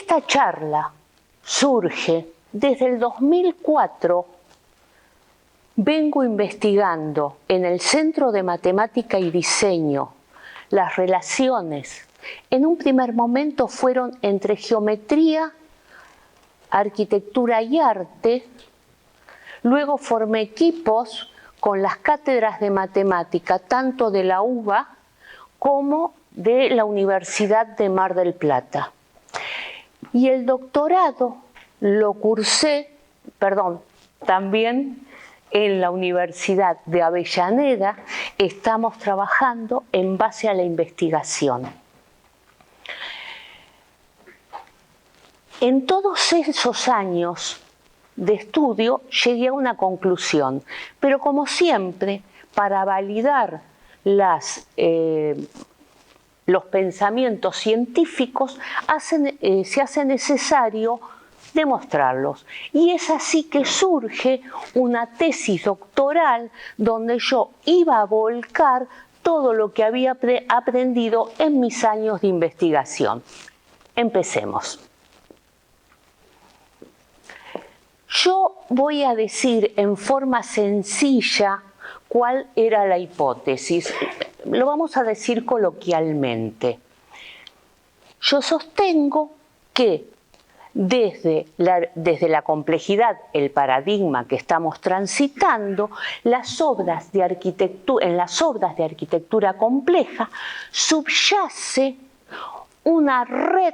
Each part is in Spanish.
Esta charla surge desde el 2004. Vengo investigando en el Centro de Matemática y Diseño las relaciones. En un primer momento fueron entre geometría, arquitectura y arte. Luego formé equipos con las cátedras de matemática, tanto de la UBA como de la Universidad de Mar del Plata. Y el doctorado lo cursé, también en la Universidad de Avellaneda. Estamos trabajando en base a la investigación. En todos esos años de estudio llegué a una conclusión, pero como siempre, para validar los pensamientos científicos se hace necesario demostrarlos. Y es así que surge una tesis doctoral donde yo iba a volcar todo lo que había aprendido en mis años de investigación. Empecemos. Yo voy a decir en forma sencilla cuál era la hipótesis. Lo vamos a decir coloquialmente. Yo sostengo que desde la complejidad, el paradigma que estamos transitando, en las obras de arquitectura compleja subyace una red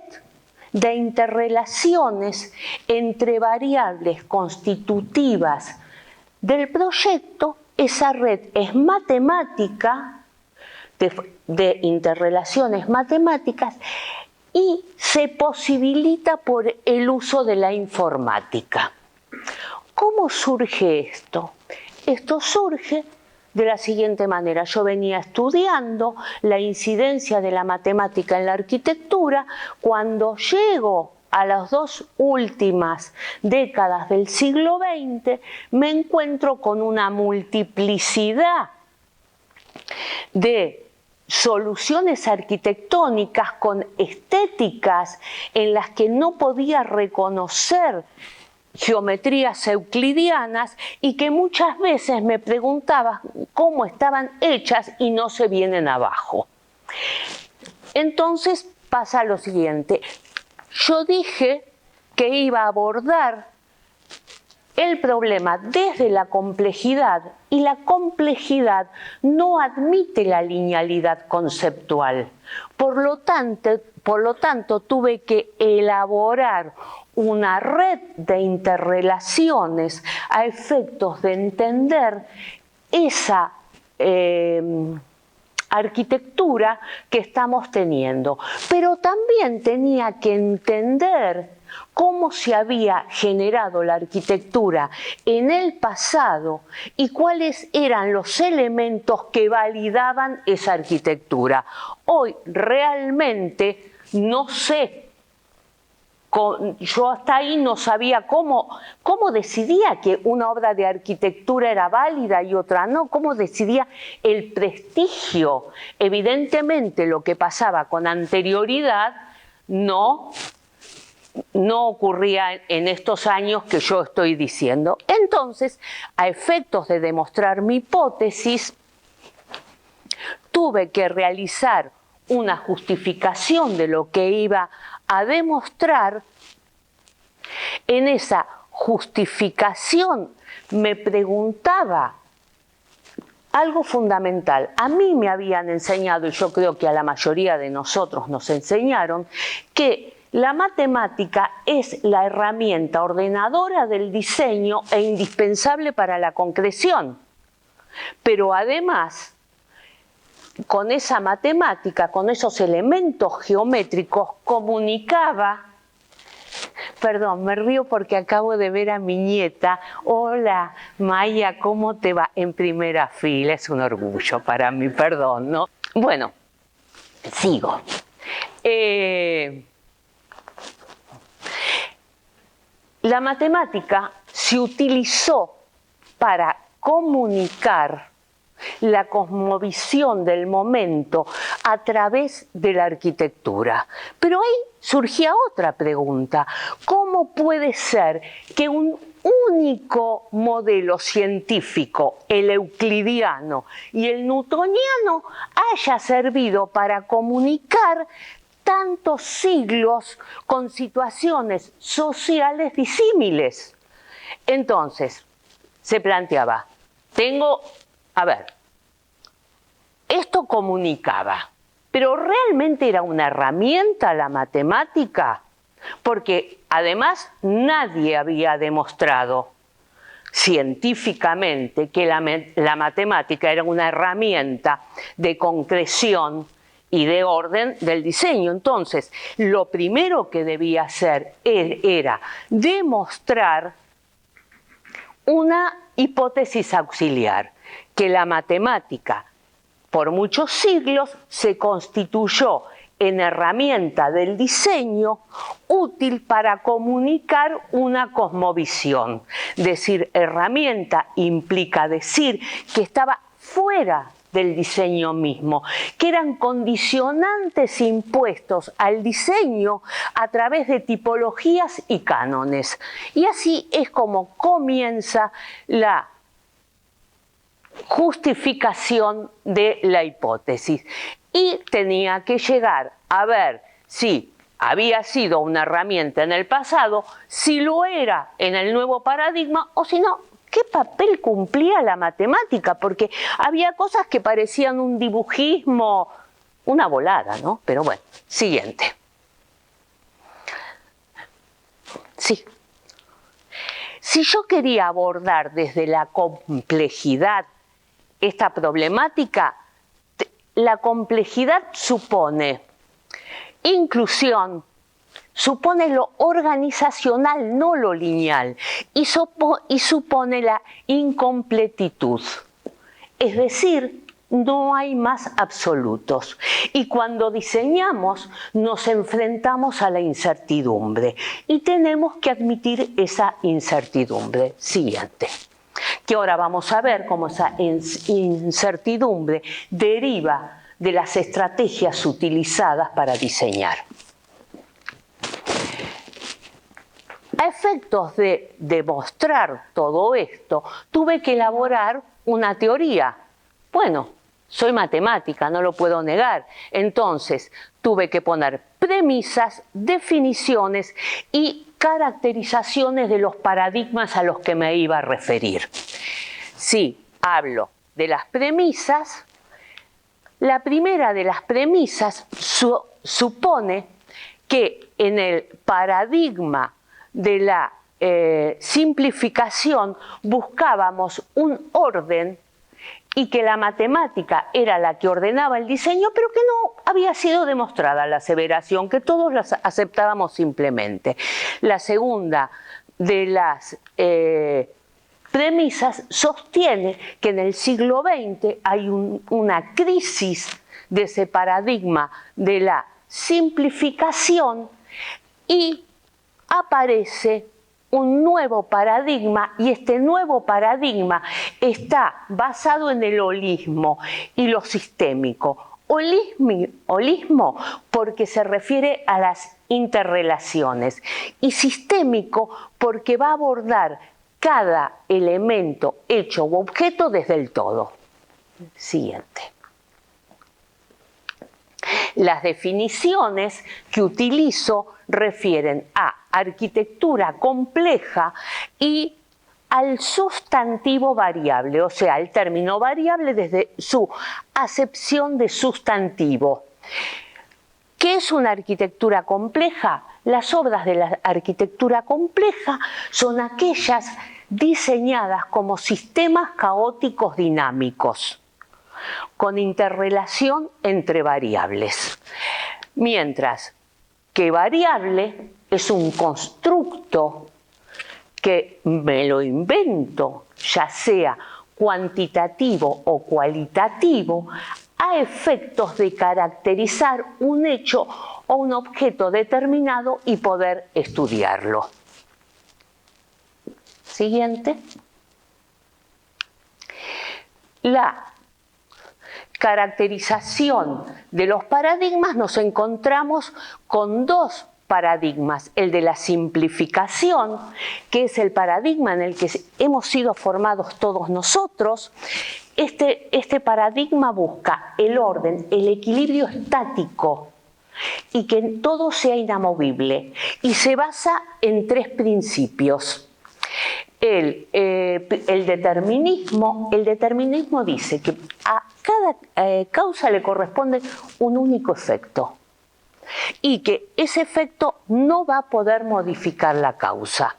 de interrelaciones entre variables constitutivas del proyecto. Esa red es matemática, de interrelaciones matemáticas, y se posibilita por el uso de la informática. ¿Cómo surge esto? Esto surge de la siguiente manera. Yo venía estudiando la incidencia de la matemática en la arquitectura. Cuando llego a las dos últimas décadas del siglo XX, me encuentro con una multiplicidad de soluciones arquitectónicas con estéticas en las que no podía reconocer geometrías euclidianas y que muchas veces me preguntaba cómo estaban hechas y no se vienen abajo. Entonces pasa lo siguiente. Yo dije que iba a abordar el problema desde la complejidad, y la complejidad no admite la linealidad conceptual. Por lo tanto, tuve que elaborar una red de interrelaciones a efectos de entender esa arquitectura que estamos teniendo. Pero también tenía que entender cómo se había generado la arquitectura en el pasado y cuáles eran los elementos que validaban esa arquitectura. Hoy realmente no sé, yo hasta ahí no sabía cómo decidía que una obra de arquitectura era válida y otra no, cómo decidía el prestigio. Evidentemente lo que pasaba con anterioridad no ocurría en estos años que yo estoy diciendo. Entonces, a efectos de demostrar mi hipótesis, tuve que realizar una justificación de lo que iba a demostrar. En esa justificación me preguntaba algo fundamental. A mí me habían enseñado, y yo creo que a la mayoría de nosotros nos enseñaron, que la matemática es la herramienta ordenadora del diseño e indispensable para la concreción. Pero además, con esa matemática, con esos elementos geométricos, comunicaba. Perdón, me río porque acabo de ver a mi nieta. Hola, Maya, ¿cómo te va? En primera fila, es un orgullo para mí, perdón, ¿no? Bueno, sigo. La matemática se utilizó para comunicar la cosmovisión del momento a través de la arquitectura. Pero ahí surgía otra pregunta. ¿Cómo puede ser que un único modelo científico, el euclidiano y el newtoniano, haya servido para comunicar tantos siglos con situaciones sociales disímiles? Entonces, se planteaba, esto comunicaba, pero ¿realmente era una herramienta la matemática? Porque además nadie había demostrado científicamente que la matemática era una herramienta de concreción y de orden del diseño. Entonces, lo primero que debía hacer era demostrar una hipótesis auxiliar, que la matemática por muchos siglos se constituyó en herramienta del diseño útil para comunicar una cosmovisión. Decir herramienta implica decir que estaba fuera del diseño mismo, que eran condicionantes impuestos al diseño a través de tipologías y cánones. Y así es como comienza la justificación de la hipótesis. Y tenía que llegar a ver si había sido una herramienta en el pasado, si lo era en el nuevo paradigma, o si no, ¿qué papel cumplía la matemática? Porque había cosas que parecían un dibujismo, una volada, ¿no? Pero bueno, siguiente. Sí. Si yo quería abordar desde la complejidad esta problemática, la complejidad supone inclusión, supone lo organizacional, no lo lineal, y supone la incompletitud. Es decir, no hay más absolutos. Y cuando diseñamos, nos enfrentamos a la incertidumbre y tenemos que admitir esa incertidumbre. Siguiente. Que ahora vamos a ver cómo esa incertidumbre deriva de las estrategias utilizadas para diseñar. A efectos de demostrar todo esto, tuve que elaborar una teoría. Bueno, soy matemática, no lo puedo negar. Entonces, tuve que poner premisas, definiciones y caracterizaciones de los paradigmas a los que me iba a referir. Si hablo de las premisas, la primera de las premisas supone que en el paradigma de la simplificación buscábamos un orden y que la matemática era la que ordenaba el diseño, pero que no había sido demostrada la aseveración, que todos las aceptábamos simplemente. La segunda de las premisas sostiene que en el siglo XX hay una crisis de ese paradigma de la simplificación y aparece un nuevo paradigma, y este nuevo paradigma está basado en el holismo y lo sistémico. Holismo porque se refiere a las interrelaciones, y sistémico porque va a abordar cada elemento, hecho u objeto desde el todo. Siguiente. Las definiciones que utilizo refieren a arquitectura compleja y al sustantivo variable, o sea, al término variable desde su acepción de sustantivo. ¿Qué es una arquitectura compleja? Las obras de la arquitectura compleja son aquellas diseñadas como sistemas caóticos dinámicos, con interrelación entre variables. Mientras que variable es un constructo que me lo invento, ya sea cuantitativo o cualitativo, a efectos de caracterizar un hecho o un objeto determinado y poder estudiarlo. Siguiente. La caracterización de los paradigmas nos encontramos con dos paradigmas, el de la simplificación, que es el paradigma en el que hemos sido formados todos nosotros. Este paradigma busca el orden, el equilibrio estático y que todo sea inamovible, y se basa en tres principios. El determinismo dice que a cada causa le corresponde un único efecto y que ese efecto no va a poder modificar la causa.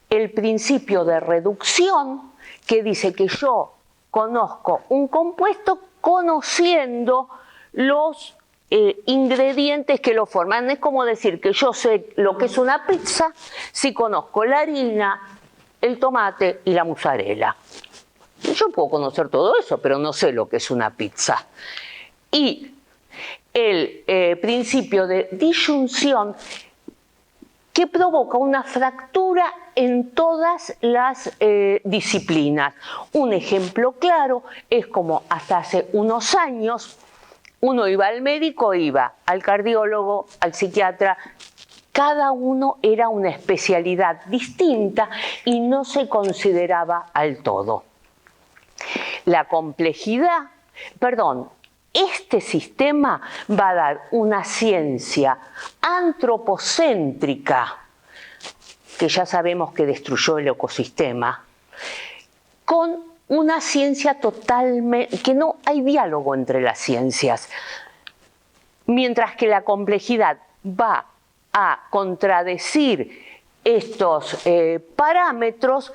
El principio de reducción, que dice que yo conozco un compuesto conociendo los ingredientes que lo forman. Es como decir que yo sé lo que es una pizza si conozco la harina, el tomate y la mozzarella. Yo puedo conocer todo eso, pero no sé lo que es una pizza. Y el principio de disyunción, que provoca una fractura en todas las disciplinas. Un ejemplo claro es como hasta hace unos años uno iba al médico, iba al cardiólogo, al psiquiatra. Cada uno era una especialidad distinta y no se consideraba al todo. La complejidad, este sistema va a dar una ciencia antropocéntrica, que ya sabemos que destruyó el ecosistema, con una ciencia totalmente, que no hay diálogo entre las ciencias, mientras que la complejidad va a contradecir estos parámetros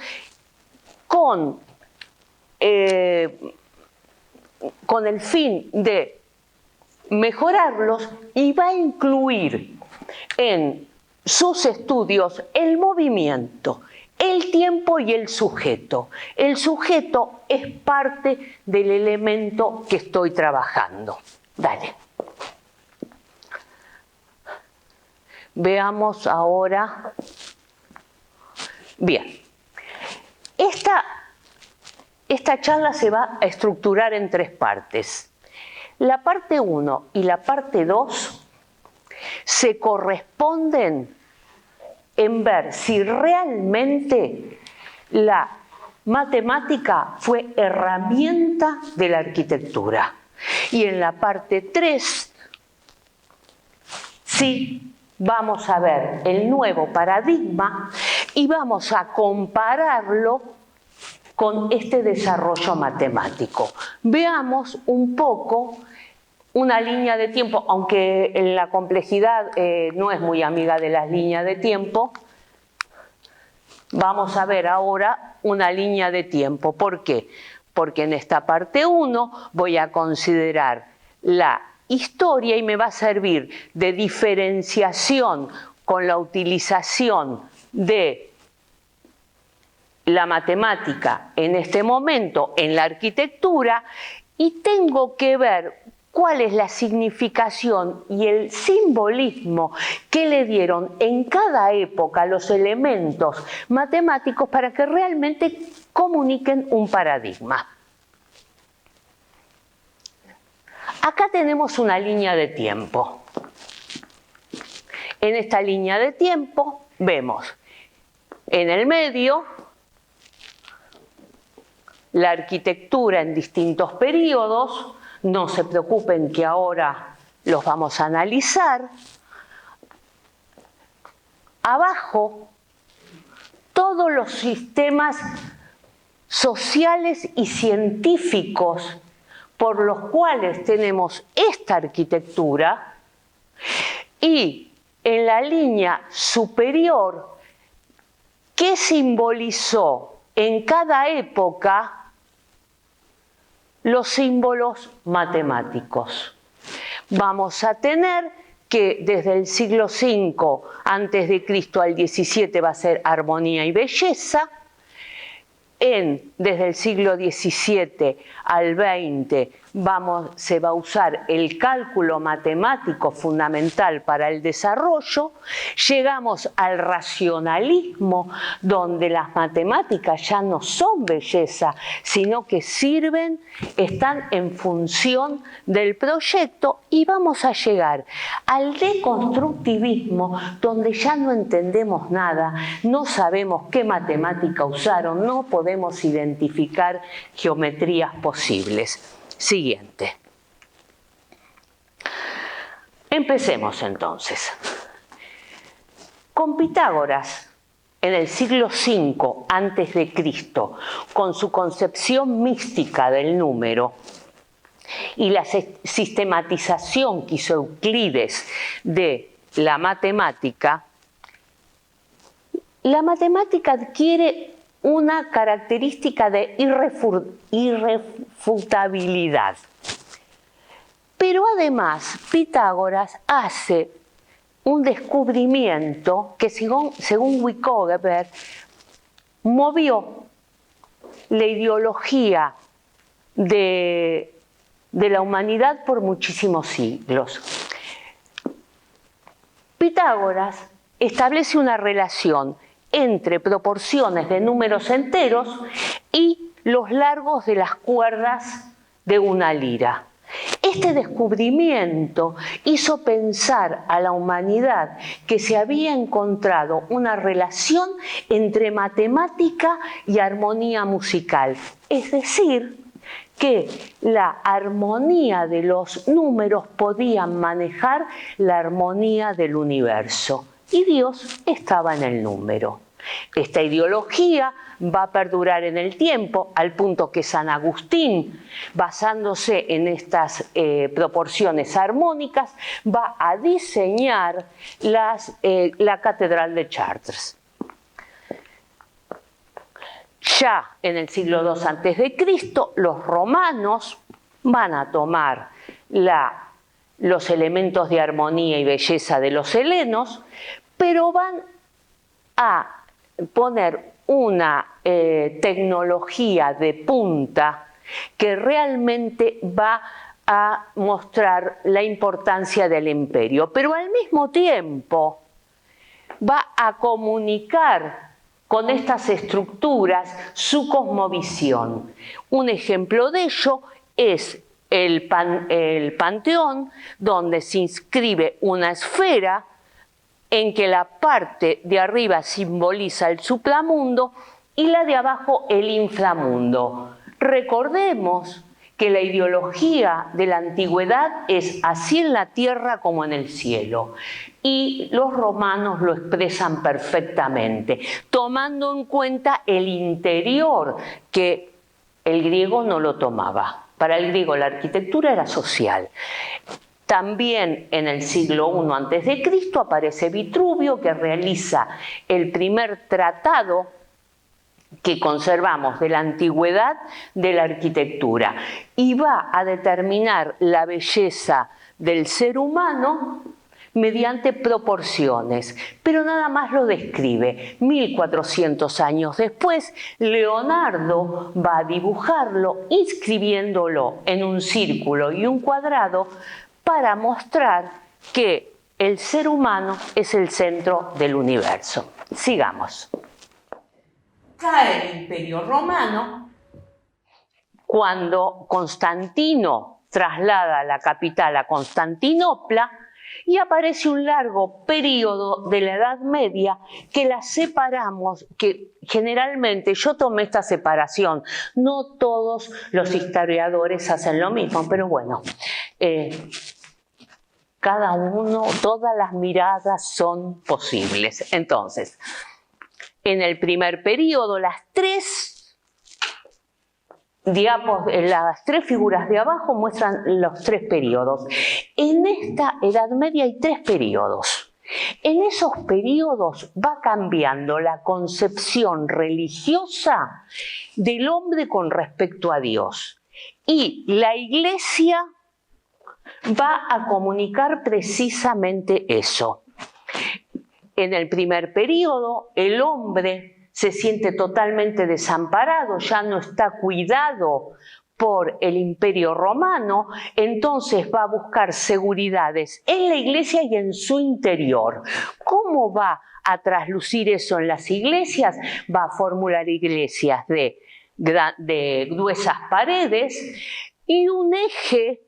con el fin de mejorarlos, y va a incluir en sus estudios el movimiento, el tiempo y el sujeto. El sujeto es parte del elemento que estoy trabajando. Dale. Veamos ahora. Bien. Esta charla se va a estructurar en tres partes. La parte 1 y la parte 2 se corresponden en ver si realmente la matemática fue herramienta de la arquitectura. Y en la parte 3 sí vamos a ver el nuevo paradigma y vamos a compararlo con este desarrollo matemático. Veamos un poco una línea de tiempo, aunque la complejidad no es muy amiga de las líneas de tiempo. Vamos a ver ahora una línea de tiempo. ¿Por qué? Porque en esta parte 1 voy a considerar la historia y me va a servir de diferenciación con la utilización de la matemática en este momento en la arquitectura, y tengo que ver cuál es la significación y el simbolismo que le dieron en cada época los elementos matemáticos para que realmente comuniquen un paradigma. Acá tenemos una línea de tiempo. En esta línea de tiempo vemos en el medio la arquitectura en distintos periodos. No se preocupen que ahora los vamos a analizar. Abajo, todos los sistemas sociales y científicos por los cuales tenemos esta arquitectura, y en la línea superior, ¿qué simbolizó en cada época los símbolos matemáticos? Vamos a tener que desde el siglo V a.C. al XVII va a ser armonía y belleza. Desde el siglo XVII al XX se va a usar el cálculo matemático fundamental para el desarrollo, llegamos al racionalismo, donde las matemáticas ya no son belleza, sino que sirven, están en función del proyecto, y vamos a llegar al deconstructivismo, donde ya no entendemos nada, no sabemos qué matemática usaron, no podemos identificar geometrías posibles. Siguiente. Empecemos entonces. Con Pitágoras, en el siglo V a.C., con su concepción mística del número y la sistematización que hizo Euclides de la matemática adquiere una característica de irrefutabilidad. Pero además, Pitágoras hace un descubrimiento que, según Wickover, movió la ideología de la humanidad por muchísimos siglos. Pitágoras establece una relación entre proporciones de números enteros y los largos de las cuerdas de una lira. Este descubrimiento hizo pensar a la humanidad que se había encontrado una relación entre matemática y armonía musical, es decir, que la armonía de los números podía manejar la armonía del universo. Y Dios estaba en el número. Esta ideología va a perdurar en el tiempo, al punto que San Agustín, basándose en estas proporciones armónicas, va a diseñar la Catedral de Chartres. Ya en el siglo II a.C., los romanos van a tomar los elementos de armonía y belleza de los helenos, pero van a poner una tecnología de punta que realmente va a mostrar la importancia del imperio, pero al mismo tiempo va a comunicar con estas estructuras su cosmovisión. Un ejemplo de ello es el Panteón, donde se inscribe una esfera en que la parte de arriba simboliza el supramundo y la de abajo el inframundo. Recordemos que la ideología de la antigüedad es así en la tierra como en el cielo, y los romanos lo expresan perfectamente, tomando en cuenta el interior, que el griego no lo tomaba. Para el griego la arquitectura era social. También en el siglo I a.C. aparece Vitruvio, que realiza el primer tratado que conservamos de la antigüedad de la arquitectura, y va a determinar la belleza del ser humano mediante proporciones, pero nada más lo describe. 1400 años después, Leonardo va a dibujarlo, inscribiéndolo en un círculo y un cuadrado, para mostrar que el ser humano es el centro del universo. Sigamos. Cae el Imperio Romano cuando Constantino traslada la capital a Constantinopla, y aparece un largo periodo de la Edad Media que la separamos, que generalmente yo tomé esta separación, no todos los historiadores hacen lo mismo, pero bueno, cada uno, todas las miradas son posibles. Entonces, en el primer periodo, las tres figuras de abajo muestran los tres periodos. En esta Edad Media hay tres periodos. En esos periodos va cambiando la concepción religiosa del hombre con respecto a Dios. Y la Iglesia va a comunicar precisamente eso. En el primer periodo, el hombre se siente totalmente desamparado, ya no está cuidado por el Imperio Romano, entonces va a buscar seguridades en la iglesia y en su interior. ¿Cómo va a traslucir eso en las iglesias? Va a formular iglesias de gruesas paredes y un eje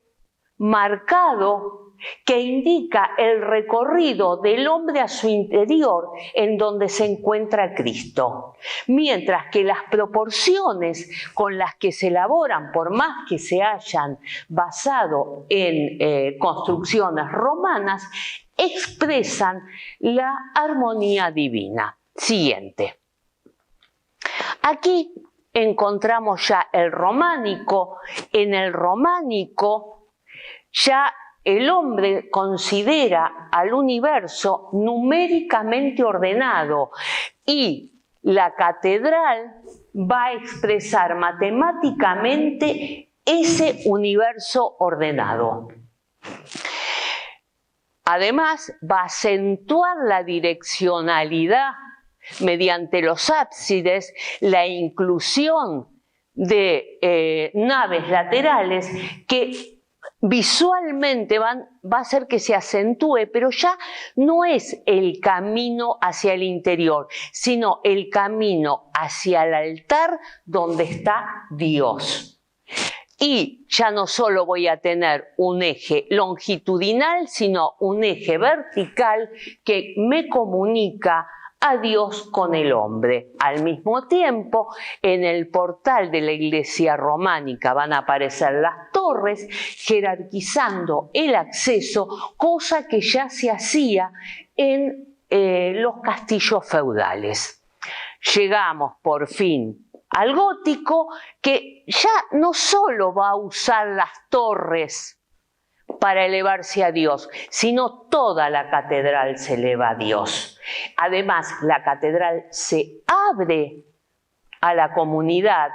marcado que indica el recorrido del hombre a su interior en donde se encuentra Cristo. Mientras que las proporciones con las que se elaboran, por más que se hayan basado en construcciones romanas, expresan la armonía divina. Siguiente. Aquí encontramos ya el románico. En el románico ya el hombre considera al universo numéricamente ordenado y la catedral va a expresar matemáticamente ese universo ordenado. Además, va a acentuar la direccionalidad mediante los ábsides, la inclusión de naves laterales que visualmente va a hacer que se acentúe, pero ya no es el camino hacia el interior, sino el camino hacia el altar donde está Dios. Y ya no solo voy a tener un eje longitudinal, sino un eje vertical que me comunica a Dios con el hombre. Al mismo tiempo, en el portal de la iglesia románica van a aparecer las torres jerarquizando el acceso, cosa que ya se hacía en los castillos feudales. Llegamos por fin al gótico, que ya no solo va a usar las torres para elevarse a Dios, sino toda la catedral se eleva a Dios. Además, la catedral se abre a la comunidad,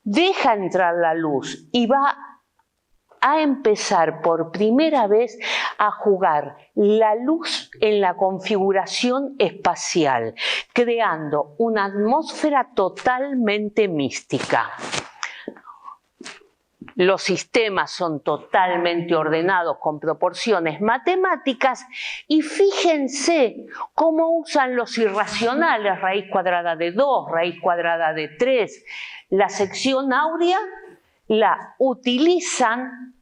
deja entrar la luz y va a empezar por primera vez a jugar la luz en la configuración espacial, creando una atmósfera totalmente mística. Los sistemas son totalmente ordenados con proporciones matemáticas y fíjense cómo usan los irracionales, raíz cuadrada de 2, raíz cuadrada de 3. La sección áurea la utilizan,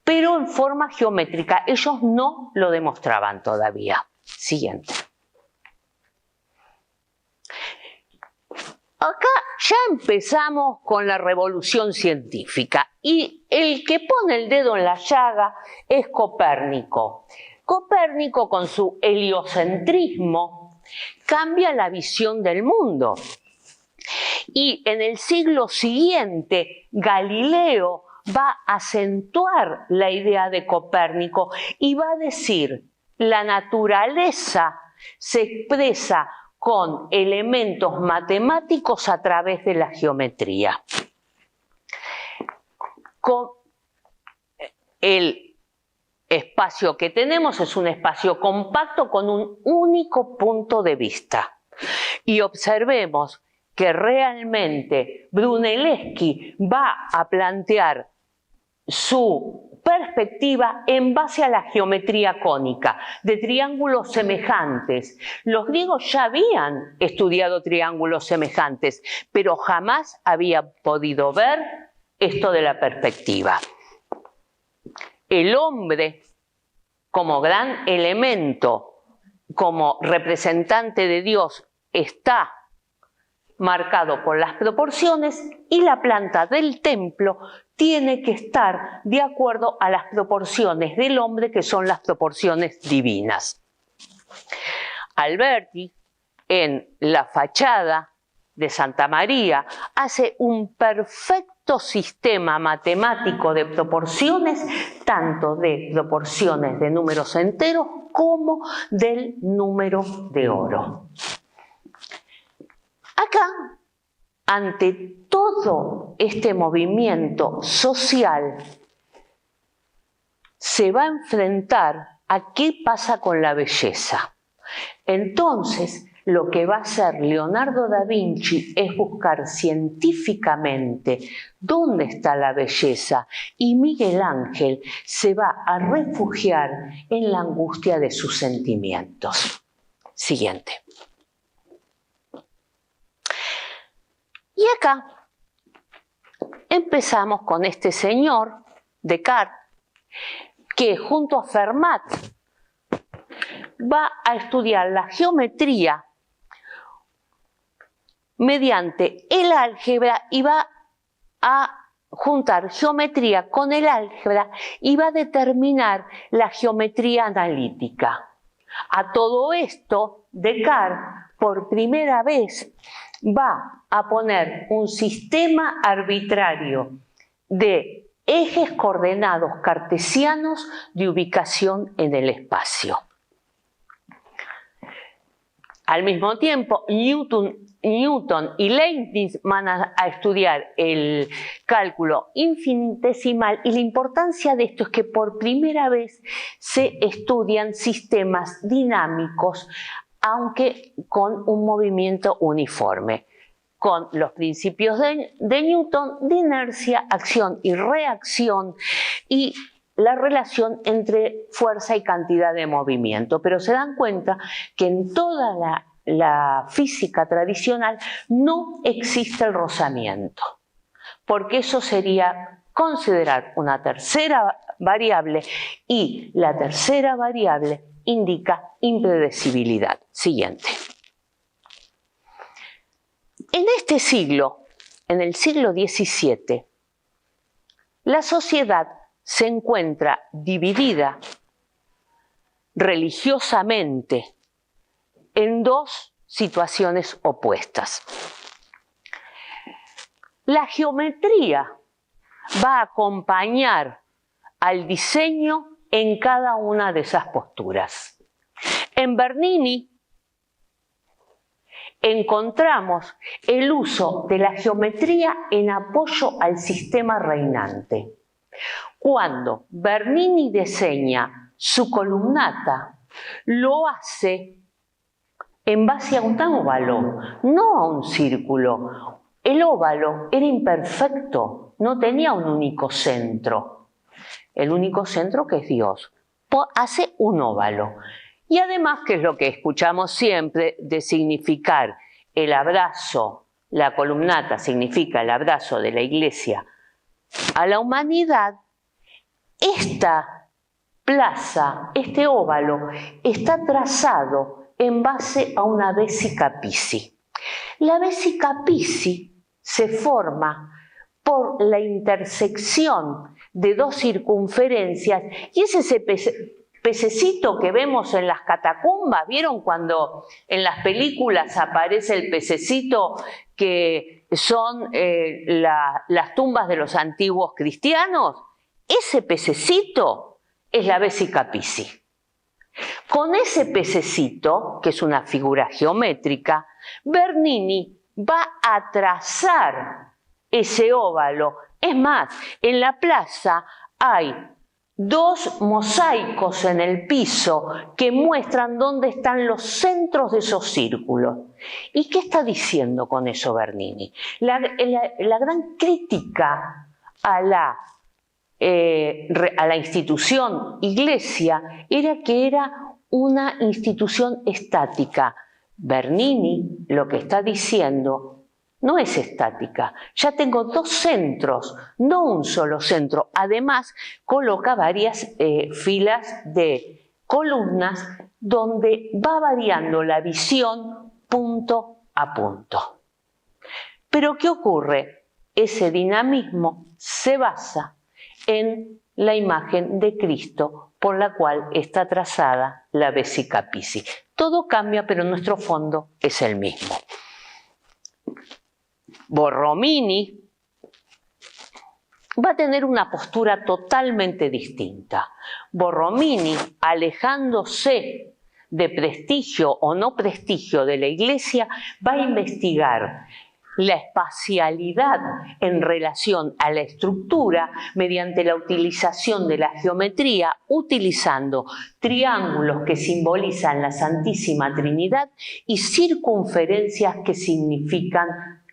pero en forma geométrica. Ellos no lo demostraban todavía. Siguiente. Acá ya empezamos con la revolución científica y el que pone el dedo en la llaga es Copérnico. Copérnico, con su heliocentrismo, cambia la visión del mundo. Y en el siglo siguiente, Galileo va a acentuar la idea de Copérnico y va a decir: la naturaleza se expresa con elementos matemáticos a través de la geometría. El espacio que tenemos es un espacio compacto con un único punto de vista. Y observemos que realmente Brunelleschi va a plantear su perspectiva en base a la geometría cónica, de triángulos semejantes. Los griegos ya habían estudiado triángulos semejantes, pero jamás habían podido ver esto de la perspectiva. El hombre, como gran elemento, como representante de Dios, está marcado por las proporciones y la planta del templo tiene que estar de acuerdo a las proporciones del hombre, que son las proporciones divinas. Alberti, en la fachada de Santa María, hace un perfecto sistema matemático de proporciones, tanto de proporciones de números enteros como del número de oro. Acá, ante todo este movimiento social, se va a enfrentar a qué pasa con la belleza. Entonces, lo que va a hacer Leonardo da Vinci es buscar científicamente dónde está la belleza, y Miguel Ángel se va a refugiar en la angustia de sus sentimientos. Siguiente. Y acá empezamos con este señor, Descartes, que junto a Fermat va a estudiar la geometría mediante el álgebra y va a juntar geometría con el álgebra y va a determinar la geometría analítica. A todo esto, Descartes, por primera vez, va a poner un sistema arbitrario de ejes coordenados cartesianos de ubicación en el espacio. Al mismo tiempo, Newton y Leibniz van a estudiar el cálculo infinitesimal, y la importancia de esto es que por primera vez se estudian sistemas dinámicos, aunque con un movimiento uniforme, con los principios de Newton de inercia, acción y reacción, y la relación entre fuerza y cantidad de movimiento. Pero se dan cuenta que en toda la física tradicional no existe el rozamiento, porque eso sería considerar una tercera variable, y la tercera variable indica impredecibilidad. Siguiente. En este siglo, en el siglo XVII, la sociedad se encuentra dividida religiosamente en dos situaciones opuestas. La geometría va a acompañar al diseño en cada una de esas posturas. En Bernini encontramos el uso de la geometría en apoyo al sistema reinante. Cuando Bernini diseña su columnata, lo hace en base a un óvalo, no a un círculo. El óvalo era imperfecto, no tenía un único centro. El único centro, que es Dios, hace un óvalo. Y además, que es lo que escuchamos siempre, de significar el abrazo, la columnata significa el abrazo de la Iglesia a la humanidad, esta plaza, este óvalo, está trazado en base a una vesica Pisi. La vesica Pisi se forma por la intersección de dos circunferencias, y es ese pececito que vemos en las catacumbas. ¿Vieron cuando en las películas aparece el pececito que son las tumbas de los antiguos cristianos? Ese pececito es la vesica Pisi. Con ese pececito, que es una figura geométrica, Bernini va a trazar ese óvalo. Es más, en la plaza hay dos mosaicos en el piso que muestran dónde están los centros de esos círculos. ¿Y qué está diciendo con eso Bernini? La gran crítica a la institución Iglesia era que era una institución estática. Bernini lo que está diciendo no es estática. Ya tengo dos centros, no un solo centro. Además, coloca varias filas de columnas donde va variando la visión punto a punto. Pero ¿qué ocurre? Ese dinamismo se basa en la imagen de Cristo por la cual está trazada la vesica Pisi. Todo cambia, pero nuestro fondo es el mismo. Borromini va a tener una postura totalmente distinta. Borromini, alejándose de prestigio o no prestigio de la Iglesia, va a investigar la espacialidad en relación a la estructura mediante la utilización de la geometría, utilizando triángulos que simbolizan la Santísima Trinidad y circunferencias que significan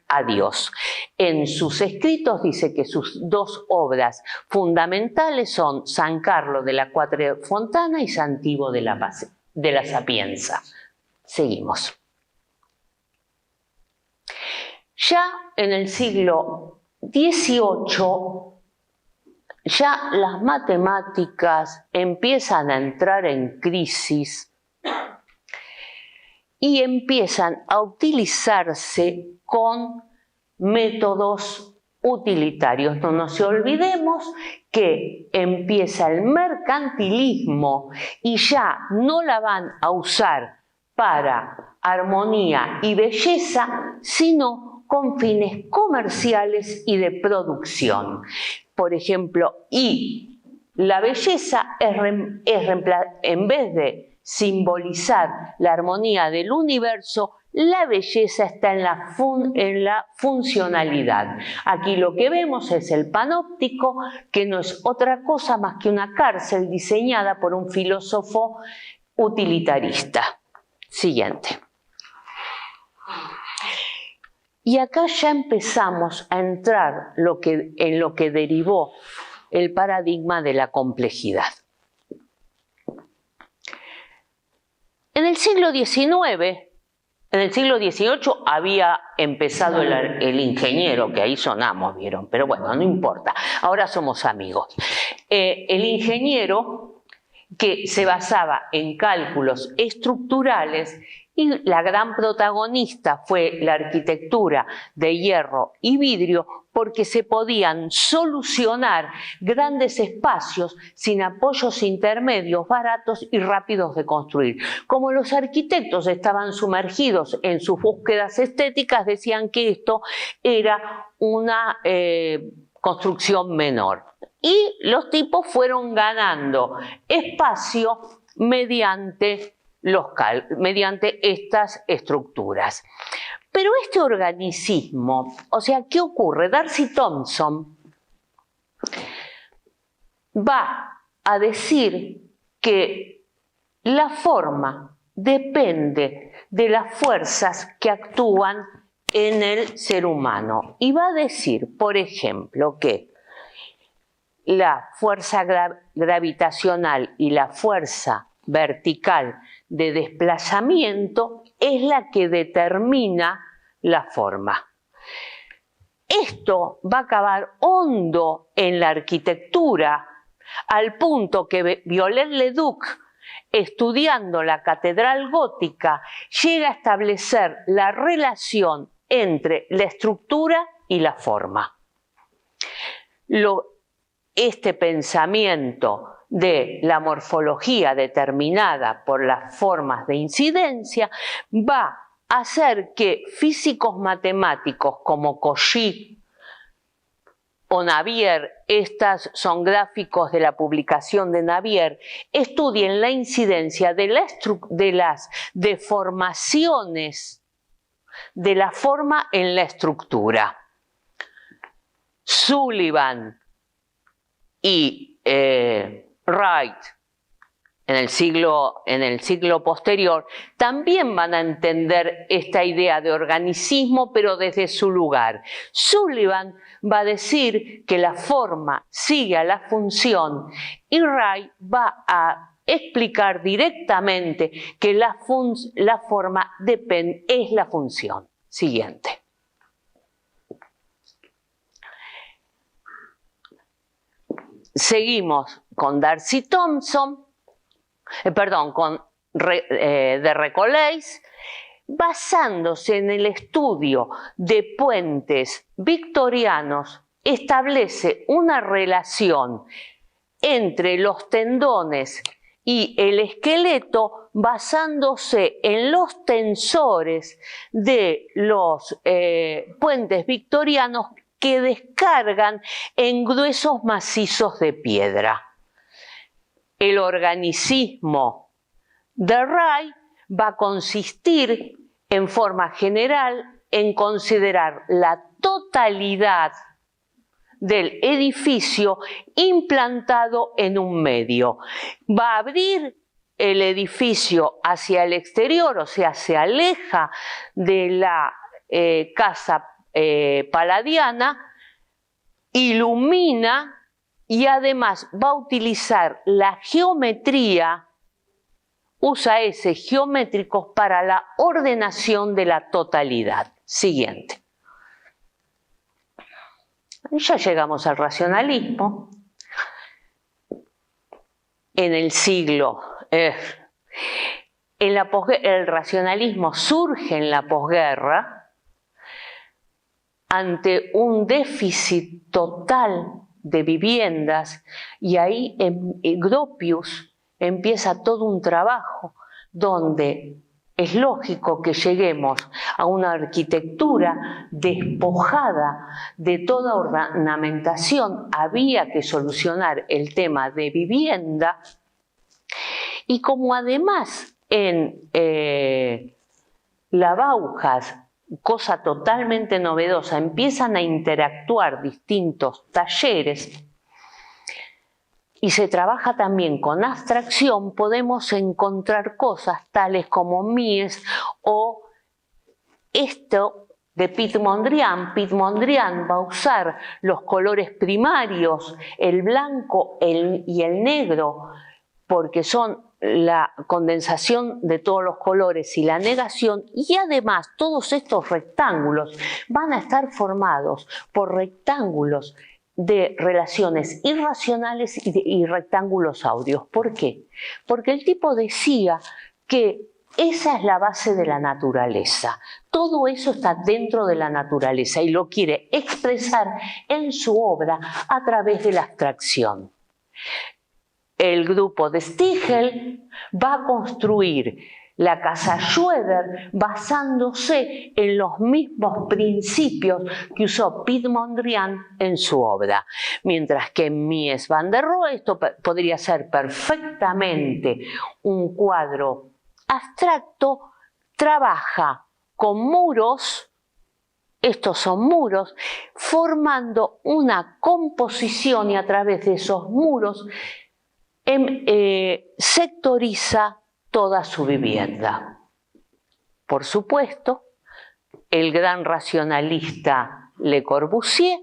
a Dios. En sus escritos dice que sus dos obras fundamentales son San Carlo de la Quattrofontana y Santivo de la Sapienza. Seguimos. Ya en el siglo XVIII, ya las matemáticas empiezan a entrar en crisis y empiezan a utilizarse con métodos utilitarios. No nos olvidemos que empieza el mercantilismo y ya no la van a usar para armonía y belleza, sino con fines comerciales y de producción. Por ejemplo, y la belleza en vez de simbolizar la armonía del universo, la belleza está en la funcionalidad. Aquí lo que vemos es el panóptico, que no es otra cosa más que una cárcel diseñada por un filósofo utilitarista. Siguiente. Y acá ya empezamos a entrar en lo que derivó el paradigma de la complejidad. En el siglo XIX, en el siglo XVIII había empezado el ingeniero, que ahí sonamos, ¿vieron? Pero bueno, no importa, ahora somos amigos. El ingeniero que se basaba en cálculos estructurales y la gran protagonista fue la arquitectura de hierro y vidrio, porque se podían solucionar grandes espacios sin apoyos intermedios, baratos y rápidos de construir. Como los arquitectos estaban sumergidos en sus búsquedas estéticas, decían que esto era una construcción menor. Y los tipos fueron ganando espacio mediante estas estructuras. Pero este organicismo, o sea, ¿qué ocurre? Darcy Thompson va a decir que la forma depende de las fuerzas que actúan en el ser humano. Y va a decir, por ejemplo, que la fuerza gravitacional y la fuerza vertical de desplazamiento es la que determina la forma. Esto va a acabar hondo en la arquitectura, al punto que Viollet-le-Duc, estudiando la catedral gótica, llega a establecer la relación entre la estructura y la forma. Este pensamiento de la morfología determinada por las formas de incidencia va a hacer que físicos matemáticos como Cauchy o Navier, estas son gráficos de la publicación de Navier, estudien la incidencia de las deformaciones de la forma en la estructura. Sullivan y Wright en el siglo posterior también van a entender esta idea de organicismo, pero desde su lugar. Sullivan va a decir que la forma sigue a la función y Wright va a explicar directamente que la forma es la función. Siguiente. Seguimos con Darcy Thompson, con de Recollets, basándose en el estudio de puentes victorianos, establece una relación entre los tendones y el esqueleto basándose en los tensores de los puentes victorianos que descargan en gruesos macizos de piedra. El organicismo de Wright va a consistir en forma general en considerar la totalidad del edificio implantado en un medio. Va a abrir el edificio hacia el exterior, o sea, se aleja de la casa palladiana, ilumina y además va a utilizar la geometría, usa ejes geométricos para la ordenación de la totalidad. Siguiente. Ya llegamos al racionalismo. En el siglo, el racionalismo surge en la posguerra ante un déficit total de viviendas, y ahí en Gropius empieza todo un trabajo donde es lógico que lleguemos a una arquitectura despojada de toda ornamentación. Había que solucionar el tema de vivienda, y como además en la Bauhaus, cosa totalmente novedosa, empiezan a interactuar distintos talleres y se trabaja también con abstracción, podemos encontrar cosas tales como Mies o esto de Piet Mondrian. Piet Mondrian va a usar los colores primarios, el blanco y el negro, porque son la condensación de todos los colores y la negación, y además todos estos rectángulos van a estar formados por rectángulos de relaciones irracionales y rectángulos áureos. ¿Por qué? Porque el tipo decía que esa es la base de la naturaleza. Todo eso está dentro de la naturaleza y lo quiere expresar en su obra a través de la abstracción. El grupo de Stiegel va a construir la casa Schroeder basándose en los mismos principios que usó Piet Mondrian en su obra. Mientras que en Mies van der Rohe esto podría ser perfectamente un cuadro abstracto, trabaja con muros, estos son muros, formando una composición, y a través de esos muros sectoriza toda su vivienda. Por supuesto, el gran racionalista Le Corbusier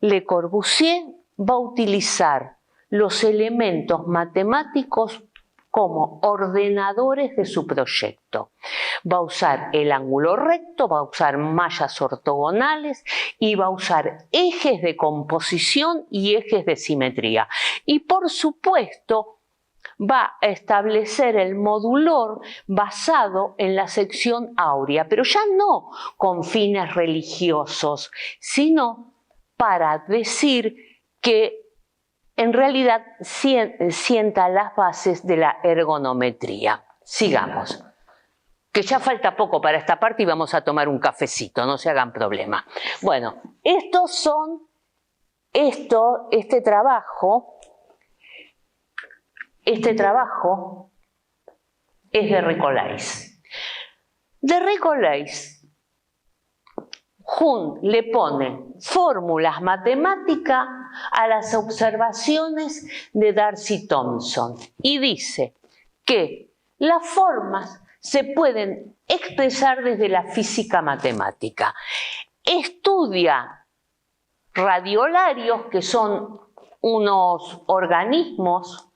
va a utilizar los elementos matemáticos como ordenadores de su proyecto. Va a usar el ángulo recto, va a usar mallas ortogonales y va a usar ejes de composición y ejes de simetría. Y por supuesto va a establecer el modulor basado en la sección áurea, pero ya no con fines religiosos, sino para decir que en realidad sienta las bases de la ergonometría. Sigamos, que ya falta poco para esta parte y vamos a tomar un cafecito, no se hagan problema. Bueno, este trabajo es de Recollais. De Recollais, Jung le pone fórmulas matemáticas a las observaciones de Darcy Thompson y dice que las formas se pueden expresar desde la física matemática. Estudia radiolarios, que son unos organismos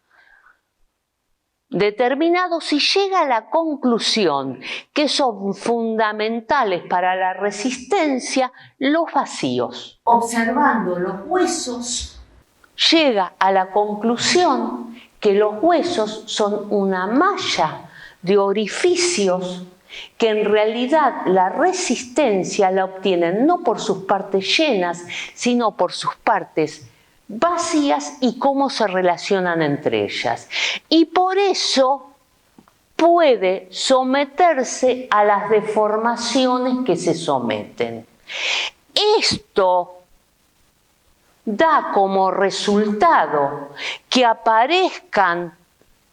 determinados, y llega a la conclusión que son fundamentales para la resistencia los vacíos. Observando los huesos, llega a la conclusión que los huesos son una malla de orificios que en realidad la resistencia la obtienen no por sus partes llenas, sino por sus partes vacías y cómo se relacionan entre ellas. Y por eso puede someterse a las deformaciones que se someten. Esto da como resultado que aparezcan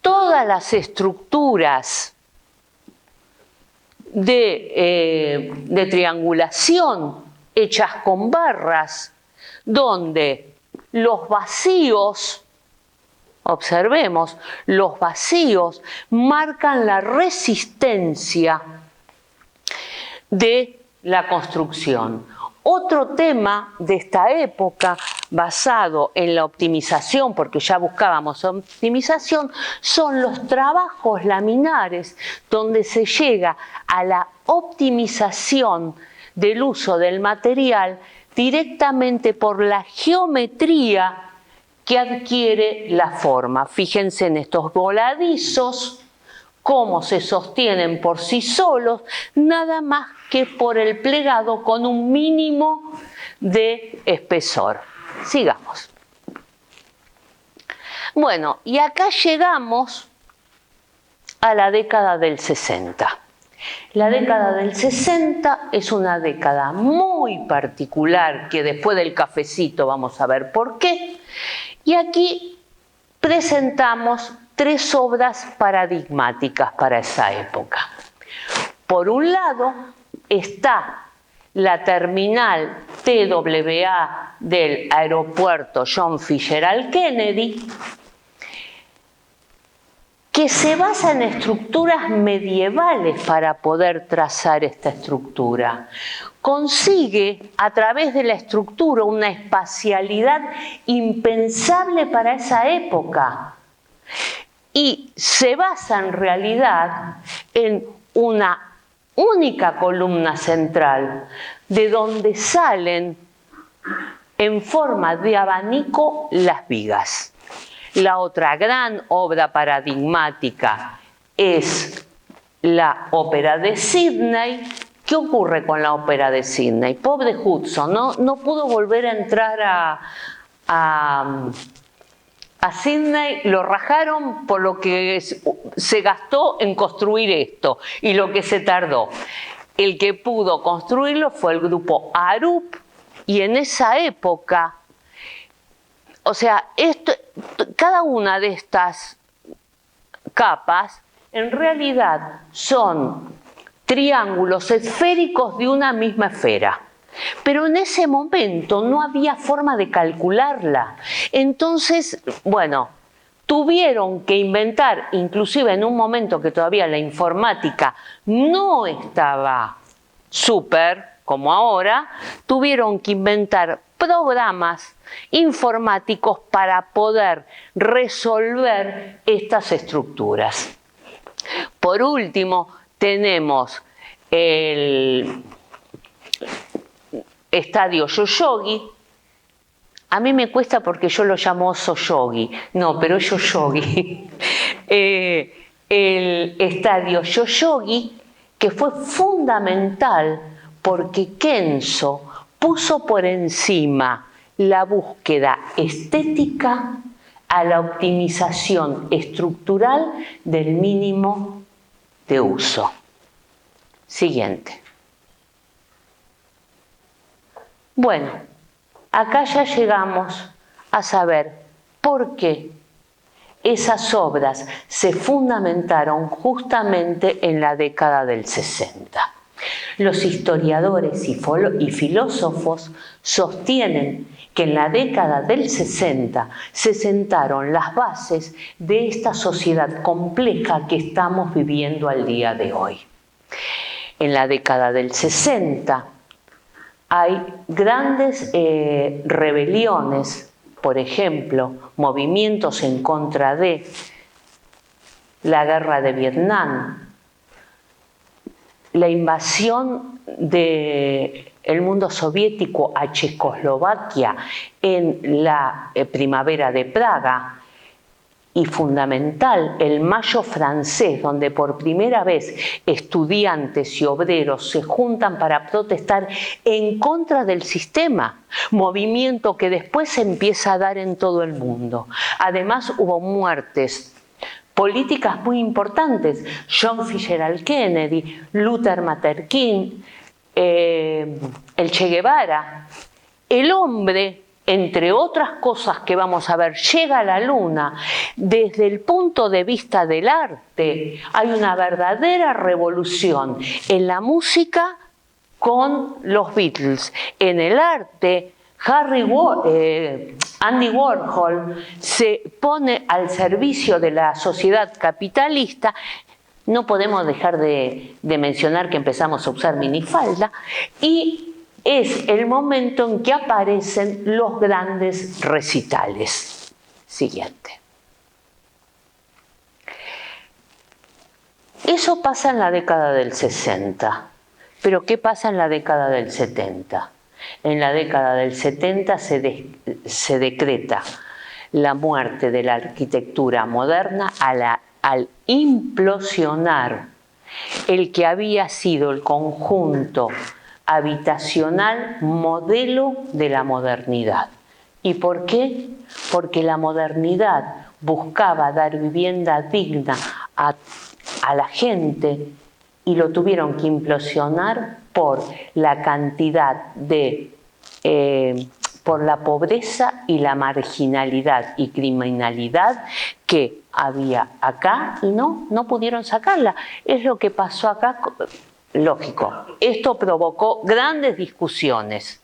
todas las estructuras de triangulación hechas con barras, donde los vacíos, observemos, los vacíos marcan la resistencia de la construcción. Otro tema de esta época, basado en la optimización, porque ya buscábamos optimización, son los trabajos laminares, donde se llega a la optimización del uso del material directamente por la geometría que adquiere la forma. Fíjense en estos voladizos, cómo se sostienen por sí solos, nada más que por el plegado con un mínimo de espesor. Sigamos. Bueno, y acá llegamos a la década del 60. La década del 60 es una década muy particular, que después del cafecito vamos a ver por qué. Y aquí presentamos 3 obras paradigmáticas para esa época. Por un lado está la terminal TWA del aeropuerto John Fitzgerald Kennedy, que se basa en estructuras medievales para poder trazar esta estructura. Consigue a través de la estructura una espacialidad impensable para esa época y se basa en realidad en una única columna central de donde salen en forma de abanico las vigas. La otra gran obra paradigmática es la ópera de Sydney. ¿Qué ocurre con la ópera de Sydney? Pobre Hudson, no pudo volver a entrar a Sydney, lo rajaron por lo que se gastó en construir esto y lo que se tardó. El que pudo construirlo fue el grupo Arup, y en esa época, o sea, cada una de estas capas en realidad son triángulos esféricos de una misma esfera. Pero en ese momento no había forma de calcularla. Entonces, bueno, tuvieron que inventar, inclusive en un momento que todavía la informática no estaba súper como ahora, tuvieron que inventar programas informáticos para poder resolver estas estructuras. Por último, tenemos el estadio Yoyogi. A mí me cuesta porque yo lo llamo Soyogi, no, pero es Yoyogi. El estadio Yoyogi, que fue fundamental porque Kenzo puso por encima la búsqueda estética a la optimización estructural del mínimo de uso. Siguiente. Bueno, acá ya llegamos a saber por qué esas obras se fundamentaron justamente en la década del 60. Los historiadores y filósofos sostienen que en la década del 60 se sentaron las bases de esta sociedad compleja que estamos viviendo al día de hoy. En la década del 60 hay grandes rebeliones, por ejemplo, movimientos en contra de la guerra de Vietnam, la invasión del mundo soviético a Checoslovaquia en la primavera de Praga, y fundamental, el Mayo francés, donde por primera vez estudiantes y obreros se juntan para protestar en contra del sistema, movimiento que después se empieza a dar en todo el mundo. Además hubo muertes políticas muy importantes, John Fitzgerald Kennedy, Luther King, el Che Guevara. El hombre entre otras cosas que vamos a ver, llega a la luna, desde el punto de vista del arte, hay una verdadera revolución en la música con los Beatles. En el arte, Andy Warhol se pone al servicio de la sociedad capitalista. No podemos dejar de mencionar que empezamos a usar minifalda y es el momento en que aparecen los grandes recitales. Siguiente. Eso pasa en la década del 60, pero ¿qué pasa en la década del 70? En la década del 70 se decreta la muerte de la arquitectura moderna al implosionar el que había sido el conjunto habitacional modelo de la modernidad. ¿Y por qué? Porque la modernidad buscaba dar vivienda digna a la gente y lo tuvieron que implosionar por la cantidad de por la pobreza y la marginalidad y criminalidad que había acá y no pudieron sacarla. Es lo que pasó acá, lógico. Esto provocó grandes discusiones,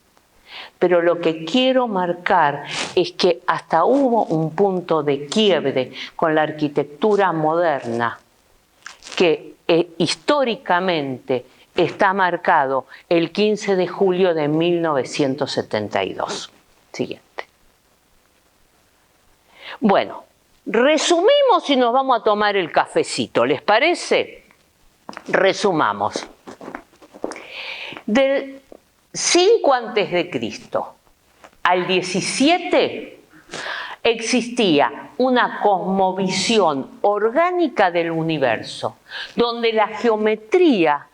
pero lo que quiero marcar es que hasta hubo un punto de quiebre con la arquitectura moderna que históricamente está marcado el 15 de julio de 1972. Siguiente. Bueno, resumimos y nos vamos a tomar el cafecito, ¿les parece? Resumamos. Del 5 a.C. al 17 existía una cosmovisión orgánica del universo, donde la geometría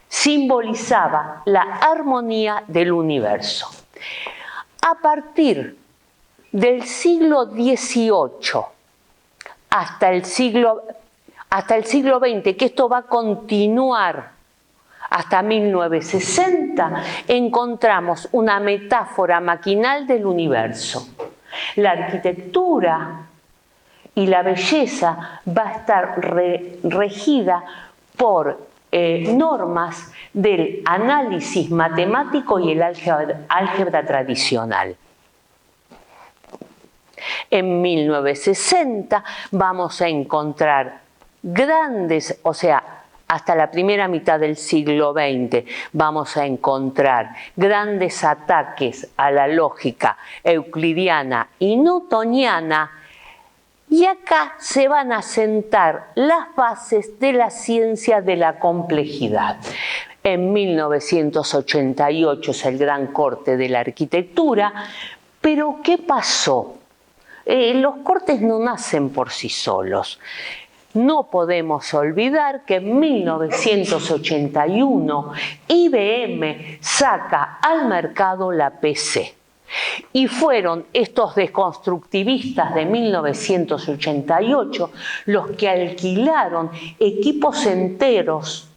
simbolizaba la armonía del universo. A partir del siglo XVIII hasta el siglo XX, que esto va a continuar hasta 1960, encontramos una metáfora maquinal del universo. La arquitectura y la belleza va a estar regida por normas del análisis matemático y el álgebra tradicional. En 1960 vamos a encontrar grandes, o sea, hasta la primera mitad del siglo XX vamos a encontrar grandes ataques a la lógica euclidiana y newtoniana, y acá se van a sentar las bases de la ciencia de la complejidad. En 1988 es el gran corte de la arquitectura, pero ¿qué pasó? Los cortes no nacen por sí solos. No podemos olvidar que en 1981 IBM saca al mercado la PC. Y fueron estos desconstructivistas de 1988 los que alquilaron equipos enteros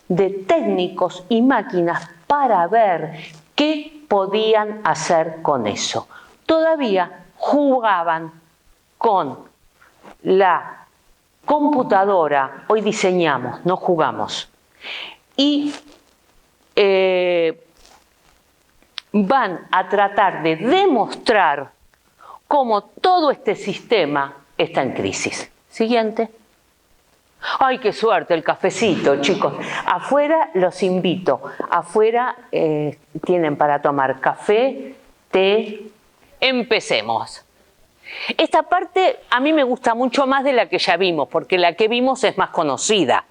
de técnicos y máquinas para ver qué podían hacer con eso. Todavía jugaban con la computadora, hoy diseñamos, no jugamos, y van a tratar de demostrar cómo todo este sistema está en crisis. Siguiente. ¡Ay, qué suerte el cafecito, chicos! Afuera los invito. Afuera tienen para tomar café, té. Empecemos. Esta parte a mí me gusta mucho más de la que ya vimos, porque la que vimos es más conocida.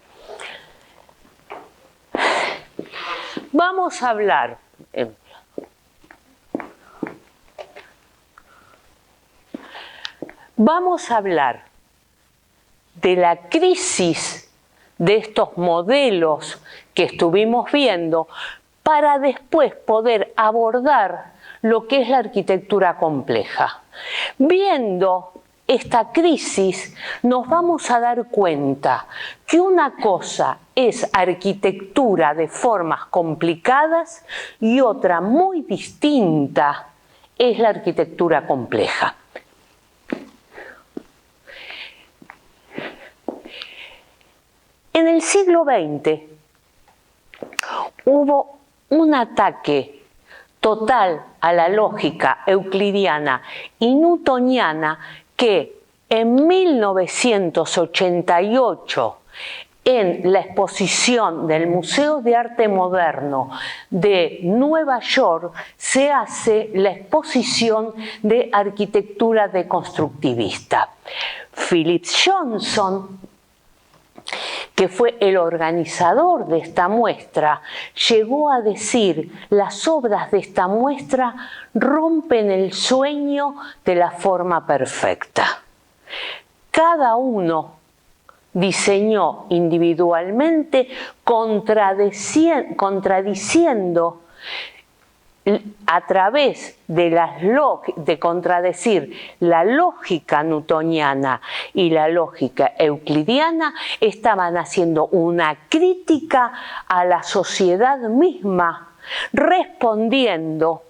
Vamos a hablar... Vamos a hablar de la crisis de estos modelos que estuvimos viendo para después poder abordar lo que es la arquitectura compleja. Viendo esta crisis nos vamos a dar cuenta que una cosa es arquitectura de formas complicadas y otra muy distinta es la arquitectura compleja. En el siglo XX hubo un ataque total a la lógica euclidiana y newtoniana que en 1988, en la exposición del Museo de Arte Moderno de Nueva York, se hace la exposición de arquitectura deconstructivista. Philip Johnson, que fue el organizador de esta muestra, llegó a decir: las obras de esta muestra rompen el sueño de la forma perfecta. Cada uno diseñó individualmente, contradiciendo a través de contradecir la lógica newtoniana y la lógica euclidiana, estaban haciendo una crítica a la sociedad misma, respondiendo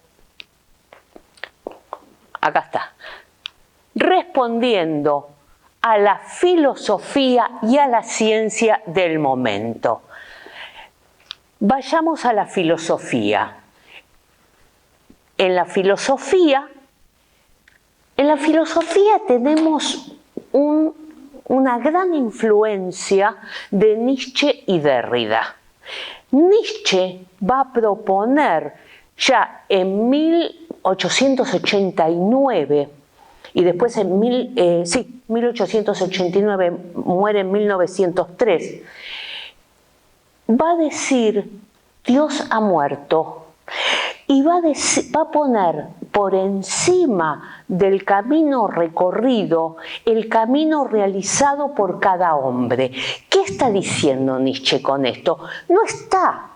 a la filosofía y a la ciencia del momento. Vayamos a la filosofía. En la filosofía tenemos una gran influencia de Nietzsche y Derrida. Nietzsche va a proponer ya en 1889, y después en 1889, muere en 1903, va a decir: Dios ha muerto. Y va a poner por encima del camino recorrido el camino realizado por cada hombre. ¿Qué está diciendo Nietzsche con esto? No está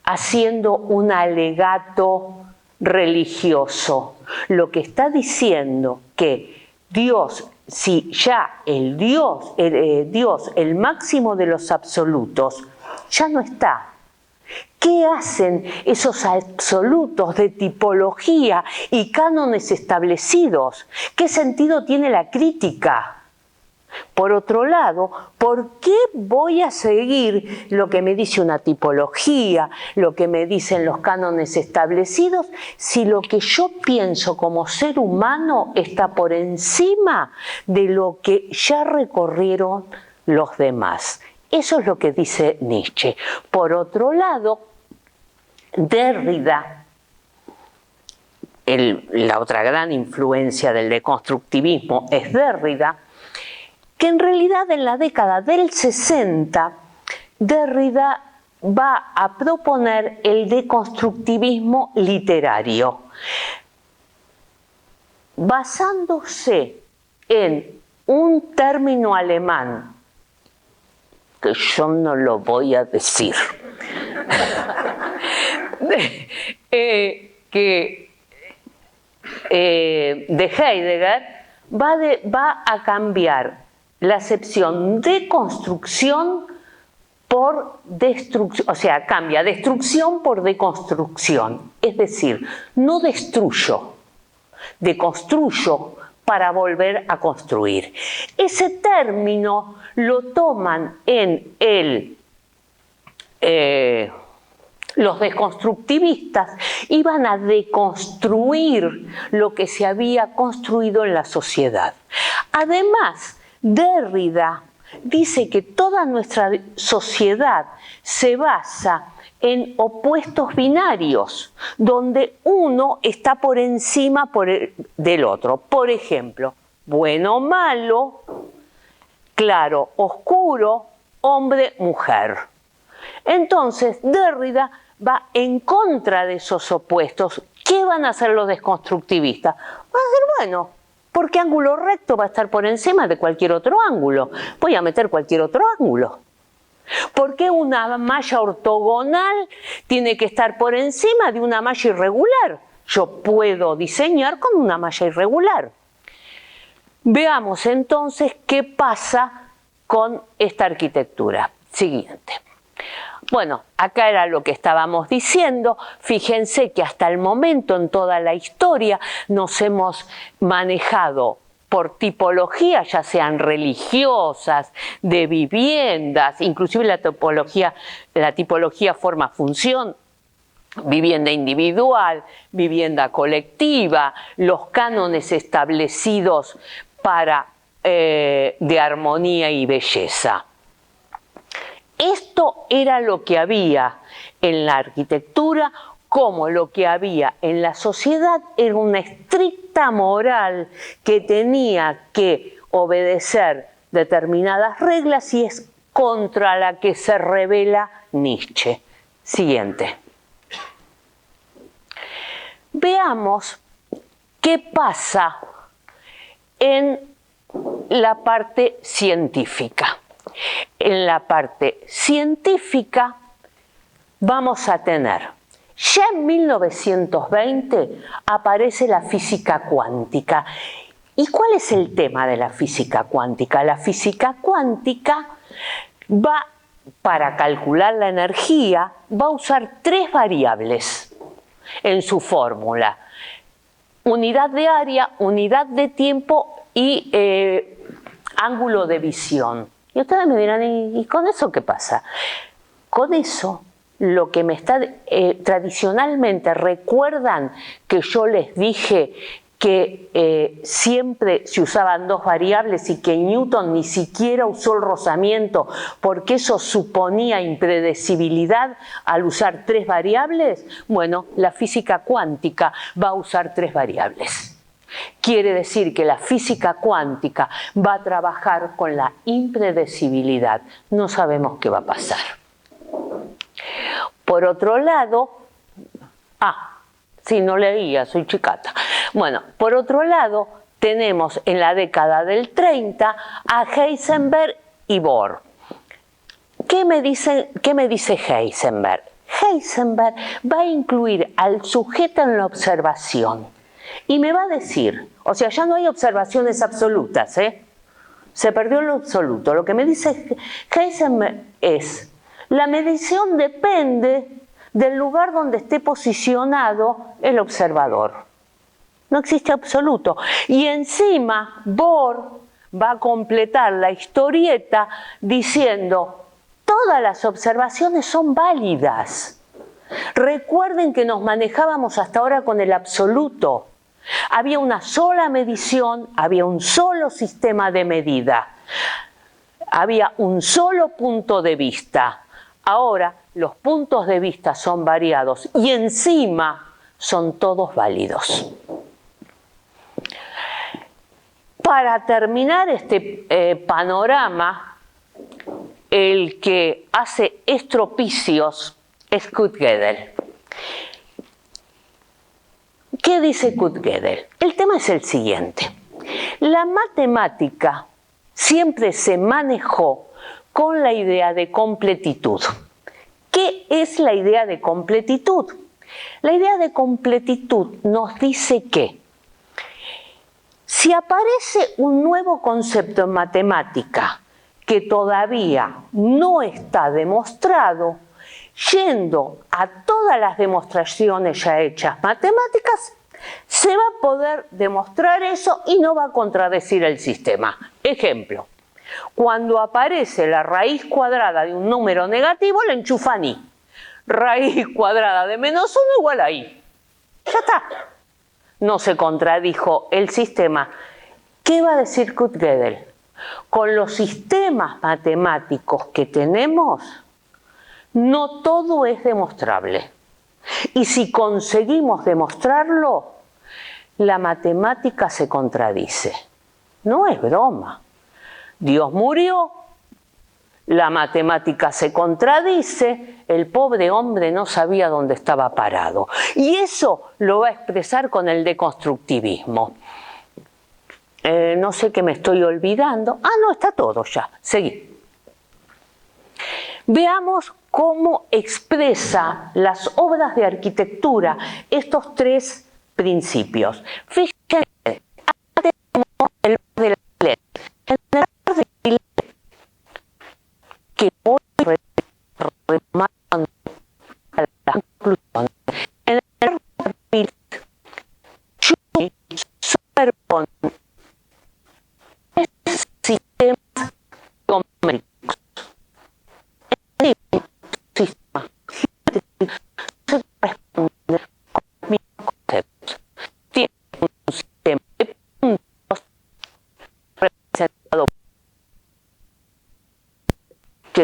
haciendo un alegato religioso. Lo que está diciendo que Dios, si ya el Dios, el máximo de los absolutos, ya no está. ¿Qué hacen esos absolutos de tipología y cánones establecidos? ¿Qué sentido tiene la crítica? Por otro lado, ¿por qué voy a seguir lo que me dice una tipología, lo que me dicen los cánones establecidos, si lo que yo pienso como ser humano está por encima de lo que ya recorrieron los demás? Eso es lo que dice Nietzsche. Por otro lado, Derrida, la otra gran influencia del deconstructivismo es Derrida, que en realidad en la década del 60, Derrida va a proponer el deconstructivismo literario, basándose en un término alemán, que yo no lo voy a decir, de Heidegger, va a cambiar la acepción de construcción por destrucción, o sea, cambia destrucción por deconstrucción, es decir, no destruyo, deconstruyo para volver a construir. Ese término lo toman en los deconstructivistas, y van a deconstruir lo que se había construido en la sociedad. Además, Derrida dice que toda nuestra sociedad se basa en opuestos binarios, donde uno está por encima del otro. Por ejemplo, bueno, malo, claro, oscuro, hombre, mujer. Entonces, Derrida va en contra de esos opuestos. ¿Qué van a hacer los desconstructivistas? Van a decir, bueno, porque ángulo recto va a estar por encima de cualquier otro ángulo. Voy a meter cualquier otro ángulo. ¿Por qué una malla ortogonal tiene que estar por encima de una malla irregular? Yo puedo diseñar con una malla irregular. Veamos entonces qué pasa con esta arquitectura. Siguiente. Bueno, acá era lo que estábamos diciendo. Fíjense que hasta el momento en toda la historia nos hemos manejado por tipología, ya sean religiosas, de viviendas, inclusive la tipología forma-función, vivienda individual, vivienda colectiva, los cánones establecidos de armonía y belleza. Esto era lo que había en la arquitectura, como lo que había en la sociedad era una estricta moral que tenía que obedecer determinadas reglas y es contra la que se revela Nietzsche. Siguiente. Veamos qué pasa en la parte científica. En la parte científica vamos a tener, ya en 1920 aparece la física cuántica. ¿Y cuál es el tema de la física cuántica? La física cuántica para calcular la energía, va a usar 3 variables en su fórmula: unidad de área, unidad de tiempo y ángulo de visión. Y ustedes me dirán, ¿y con eso qué pasa? Con eso, lo que me está tradicionalmente, recuerdan que yo les dije que siempre se usaban 2 variables y que Newton ni siquiera usó el rozamiento porque eso suponía impredecibilidad al usar 3 variables. Bueno, la física cuántica va a usar 3 variables. Quiere decir que la física cuántica va a trabajar con la impredecibilidad. No sabemos qué va a pasar. Por otro lado, sí, no leía, soy chicata. Bueno, por otro lado, tenemos en la década del 30 a Heisenberg y Bohr. ¿Qué me dice Heisenberg? Heisenberg va a incluir al sujeto en la observación. Y me va a decir, o sea, ya no hay observaciones absolutas, se perdió lo absoluto. Lo que me dice Heisenberg es, la medición depende del lugar donde esté posicionado el observador. No existe absoluto. Y encima, Bohr va a completar la historieta diciendo, todas las observaciones son válidas. Recuerden que nos manejábamos hasta ahora con el absoluto. Había una sola medición, había un solo sistema de medida, había un solo punto de vista. Ahora los puntos de vista son variados y encima son todos válidos. Para terminar este panorama, el que hace estropicios es Kurt Gödel. ¿Qué dice Kurt Gödel? El tema es el siguiente. La matemática siempre se manejó con la idea de completitud. ¿Qué es la idea de completitud? La idea de completitud nos dice que si aparece un nuevo concepto en matemática que todavía no está demostrado, yendo a todas las demostraciones ya hechas matemáticas, se va a poder demostrar eso y no va a contradecir el sistema. Ejemplo, cuando aparece la raíz cuadrada de un número negativo, le enchufan i. Raíz cuadrada de -1 igual a i. Ya está. No se contradijo el sistema. ¿Qué va a decir Kurt Gödel? Con los sistemas matemáticos que tenemos, no todo es demostrable. Y si conseguimos demostrarlo, la matemática se contradice. No es broma. Dios murió, la matemática se contradice, el pobre hombre no sabía dónde estaba parado. Y eso lo va a expresar con el deconstructivismo. No sé qué me estoy olvidando. No, está todo ya. Seguí. Veamos cómo expresa las obras de arquitectura estos 3 principios. Fíjense, tenemos el de la LED. En el de la LED, que hoy retomar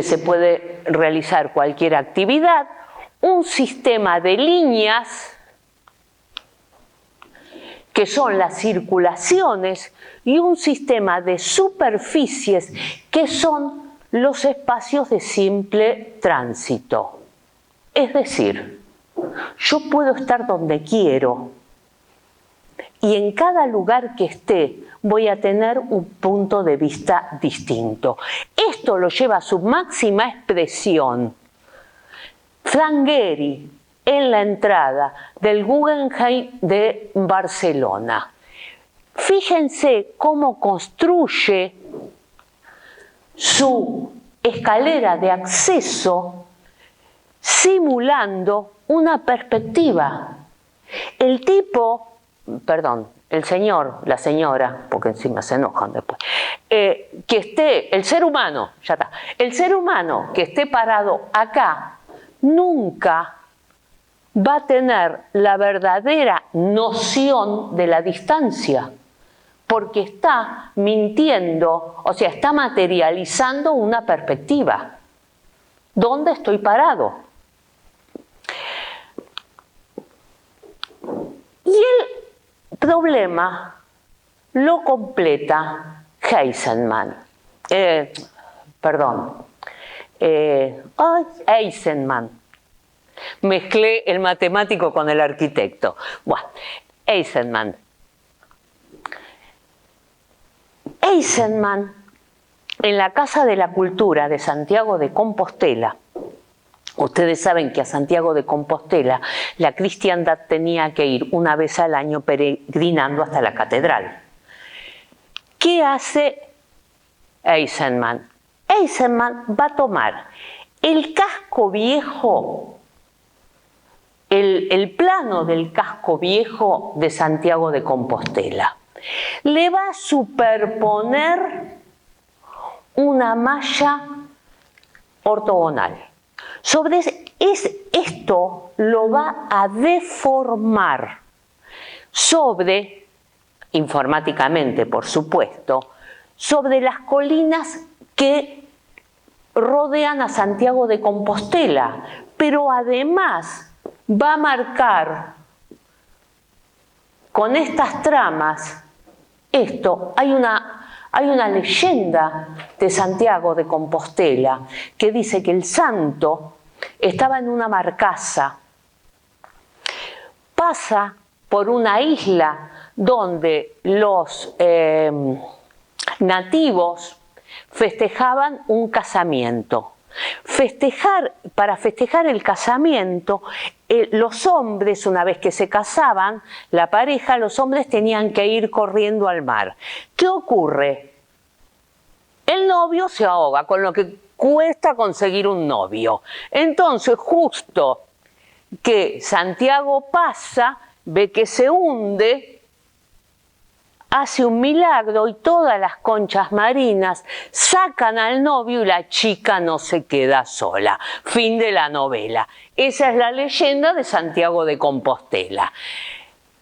se puede realizar cualquier actividad, un sistema de líneas, que son las circulaciones, y un sistema de superficies, que son los espacios de simple tránsito. Es decir, yo puedo estar donde quiero, y en cada lugar que esté voy a tener un punto de vista distinto. Esto lo lleva a su máxima expresión Frank Gehry en la entrada del Guggenheim de Barcelona. Fíjense cómo construye su escalera de acceso simulando una perspectiva. El señor, la señora, porque encima se enojan después, el ser humano que esté parado acá, nunca va a tener la verdadera noción de la distancia, porque está mintiendo, o sea, está materializando una perspectiva. ¿Dónde estoy parado? Y el problema lo completa Eisenman. Eisenman. Mezclé el matemático con el arquitecto. Bueno, Eisenman. Eisenman, en la Casa de la Cultura de Santiago de Compostela, ustedes saben que a Santiago de Compostela la cristiandad tenía que ir una vez al año peregrinando hasta la catedral. ¿Qué hace Eisenman? Eisenman va a tomar el casco viejo, el plano del casco viejo de Santiago de Compostela. Le va a superponer una malla ortogonal. Esto lo va a deformar informáticamente por supuesto, sobre las colinas que rodean a Santiago de Compostela, pero además va a marcar con estas tramas esto. Hay una leyenda de Santiago de Compostela que dice que el santo estaba en una barcaza, pasa por una isla donde los nativos festejaban un casamiento. Para festejar el casamiento, los hombres, una vez que se casaban, la pareja, los hombres tenían que ir corriendo al mar. ¿Qué ocurre? El novio se ahoga, con lo que cuesta conseguir un novio. Entonces, justo que Santiago pasa, ve que se hunde, hace un milagro y todas las conchas marinas sacan al novio y la chica no se queda sola. Fin de la novela. Esa es la leyenda de Santiago de Compostela.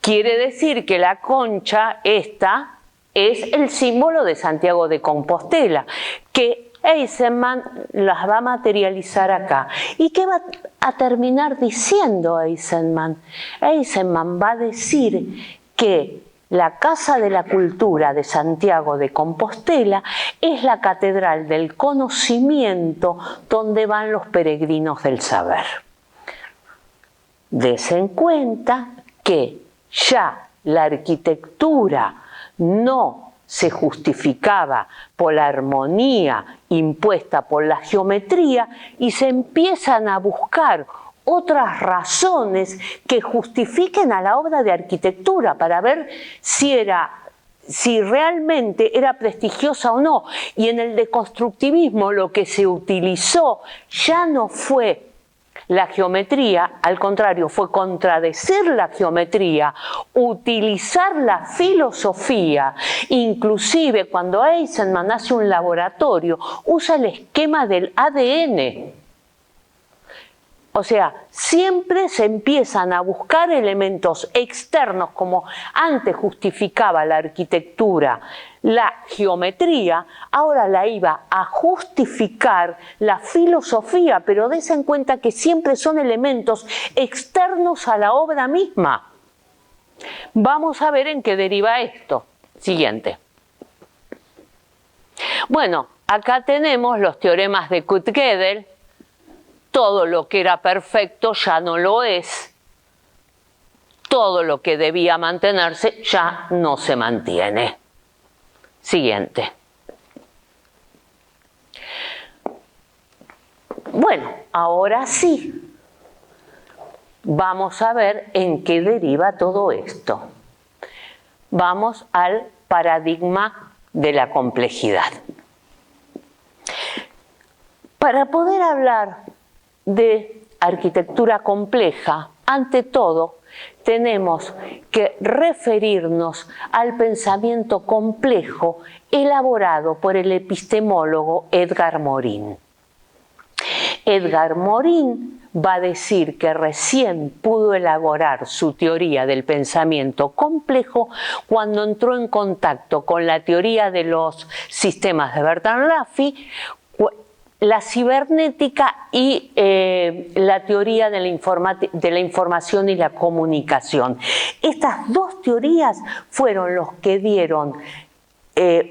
Quiere decir que la concha esta es el símbolo de Santiago de Compostela, que Eisenman las va a materializar acá. ¿Y qué va a terminar diciendo Eisenman? Eisenman va a decir que la Casa de la Cultura de Santiago de Compostela es la catedral del conocimiento donde van los peregrinos del saber. Dese en cuenta que ya la arquitectura no se justificaba por la armonía impuesta por la geometría y se empiezan a buscar otras razones que justifiquen a la obra de arquitectura para ver si realmente era prestigiosa o no. Y en el deconstructivismo lo que se utilizó ya no fue la geometría, al contrario, fue contradecir la geometría, utilizar la filosofía. Inclusive cuando Eisenman hace un laboratorio, usa el esquema del ADN. O sea, siempre se empiezan a buscar elementos externos, como antes justificaba la arquitectura, la geometría, ahora la iba a justificar la filosofía, pero des en cuenta que siempre son elementos externos a la obra misma. Vamos a ver en qué deriva esto. Siguiente. Bueno, acá tenemos los teoremas de Kurt-Gödel. Todo lo que era perfecto ya no lo es. Todo lo que debía mantenerse ya no se mantiene. Siguiente. Bueno, ahora sí. Vamos a ver en qué deriva todo esto. Vamos al paradigma de la complejidad. Para poder hablar de arquitectura compleja, ante todo, tenemos que referirnos al pensamiento complejo elaborado por el epistemólogo Edgar Morin. Edgar Morin va a decir que recién pudo elaborar su teoría del pensamiento complejo cuando entró en contacto con la teoría de los sistemas de Bertrand Russell, la cibernética y la teoría de la información y la comunicación. Estas dos teorías fueron los que dieron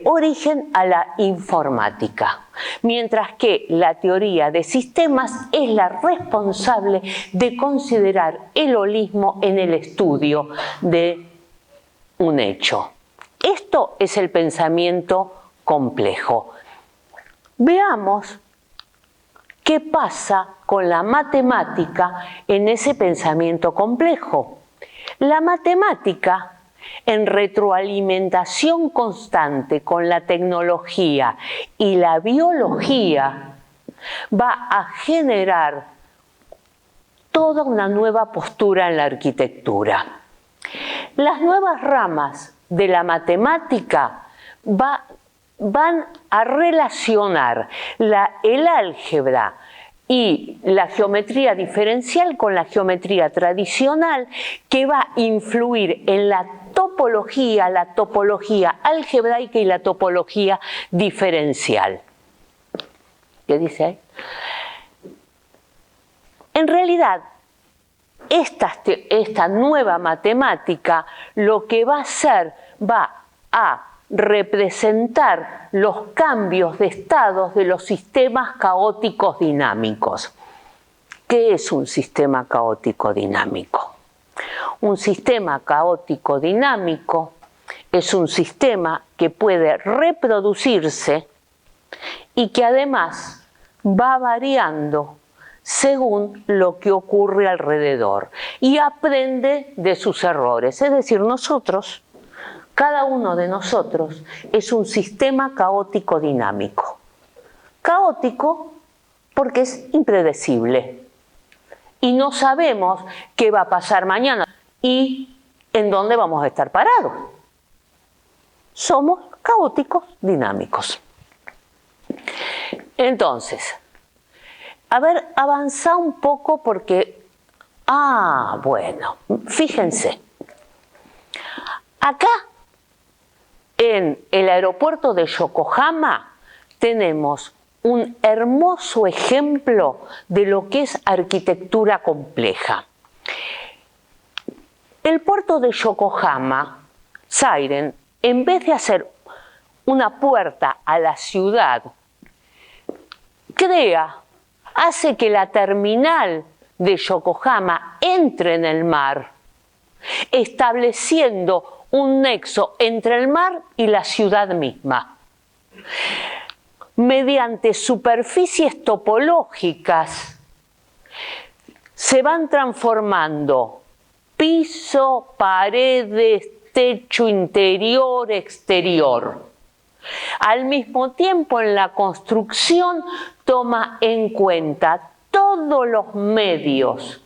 origen a la informática, mientras que la teoría de sistemas es la responsable de considerar el holismo en el estudio de un hecho. Esto es el pensamiento complejo. Veamos qué pasa con la matemática en ese pensamiento complejo. La matemática, en retroalimentación constante con la tecnología y la biología, va a generar toda una nueva postura en la arquitectura. Las nuevas ramas de la matemática van a relacionar el álgebra y la geometría diferencial con la geometría tradicional, que va a influir en la topología algebraica y la topología diferencial. ¿Qué dice ahí? En realidad, esta nueva matemática lo que va a hacer, va a representar los cambios de estados de los sistemas caóticos dinámicos. ¿Qué es un sistema caótico dinámico? Un sistema caótico dinámico es un sistema que puede reproducirse y que además va variando según lo que ocurre alrededor y aprende de sus errores. Es decir, cada uno de nosotros es un sistema caótico dinámico. Caótico porque es impredecible y no sabemos qué va a pasar mañana y en dónde vamos a estar parados. Somos caóticos dinámicos. Entonces, a ver, avanza un poco porque... bueno, fíjense. Acá, en el aeropuerto de Yokohama, tenemos un hermoso ejemplo de lo que es arquitectura compleja. El puerto de Yokohama, Seiren, en vez de hacer una puerta a la ciudad, hace que la terminal de Yokohama entre en el mar, estableciendo un nexo entre el mar y la ciudad misma. Mediante superficies topológicas se van transformando piso, paredes, techo interior, exterior. Al mismo tiempo, en la construcción toma en cuenta todos los medios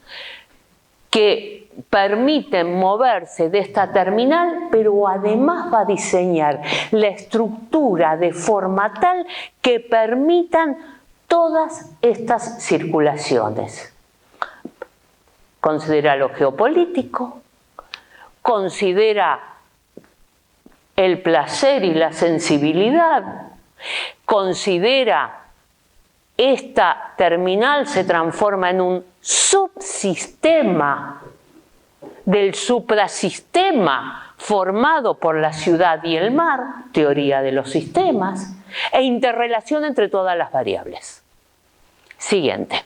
que permiten moverse de esta terminal, pero además va a diseñar la estructura de forma tal que permitan todas estas circulaciones. considera lo geopolítico, considera el placer y la sensibilidad, considera esta terminal se transforma en un subsistema del suprasistema formado por la ciudad y el mar, teoría de los sistemas, e interrelación entre todas las variables. Siguiente.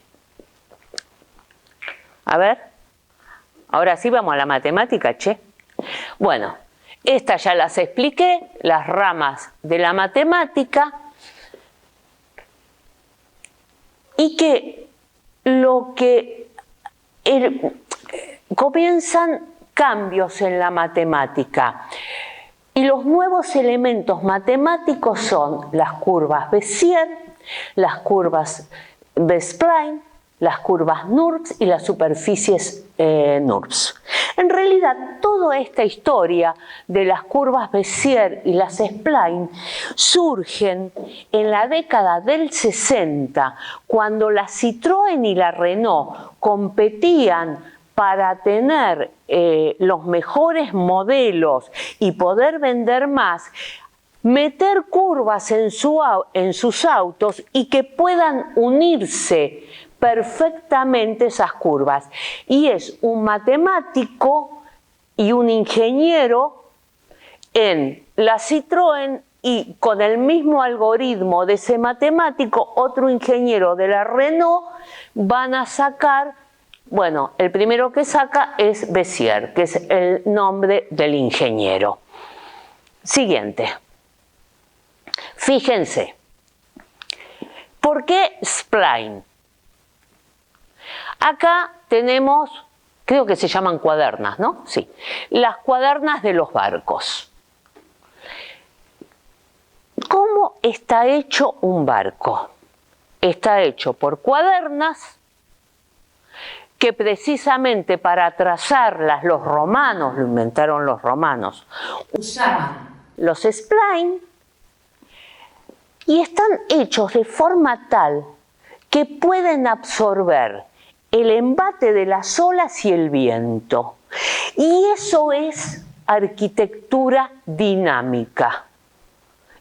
A ver, ahora sí vamos a la matemática, che. Bueno, estas ya las expliqué, las ramas de la matemática, y que comienzan cambios en la matemática. Y los nuevos elementos matemáticos son las curvas Bézier, las curvas B-spline, las curvas NURBS y las superficies NURBS. En realidad, toda esta historia de las curvas Bézier y las spline surgen en la década del 60, cuando la Citroën y la Renault competían para tener los mejores modelos y poder vender más, meter curvas en sus autos y que puedan unirse perfectamente esas curvas. Y es un matemático y un ingeniero en la Citroën, y con el mismo algoritmo de ese matemático, otro ingeniero de la Renault van a sacar, bueno, el primero que saca es Bézier, que es el nombre del ingeniero. Siguiente. Fíjense, ¿por qué spline? Acá tenemos, creo que se llaman cuadernas, ¿no? Sí, las cuadernas de los barcos. ¿Cómo está hecho un barco? Está hecho por cuadernas que precisamente para trazarlas los romanos, lo inventaron los romanos, usaban los spline, y están hechos de forma tal que pueden absorber el embate de las olas y el viento. Y eso es arquitectura dinámica.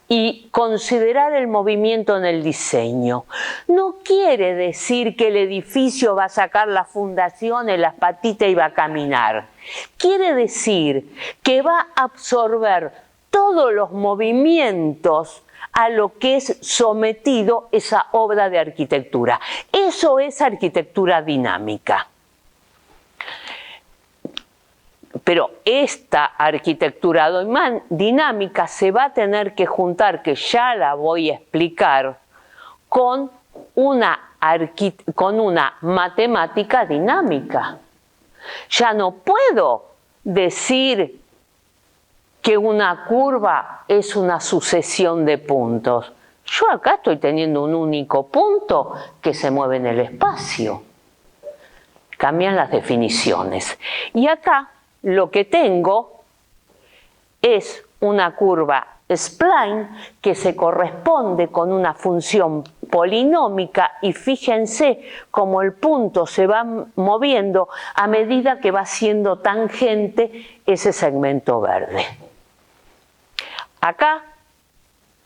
Y considerar el movimiento en el diseño. No quiere decir que el edificio va a sacar las fundaciones, las patitas y va a caminar. Quiere decir que va a absorber todos los movimientos a lo que es sometido esa obra de arquitectura. Eso es arquitectura dinámica. Pero esta arquitectura dinámica se va a tener que juntar, que ya la voy a explicar, con una matemática dinámica. Ya no puedo decir que una curva es una sucesión de puntos. Yo acá estoy teniendo un único punto que se mueve en el espacio. Cambian las definiciones. Y acá lo que tengo es una curva spline que se corresponde con una función polinómica, y fíjense cómo el punto se va moviendo a medida que va siendo tangente ese segmento verde. Acá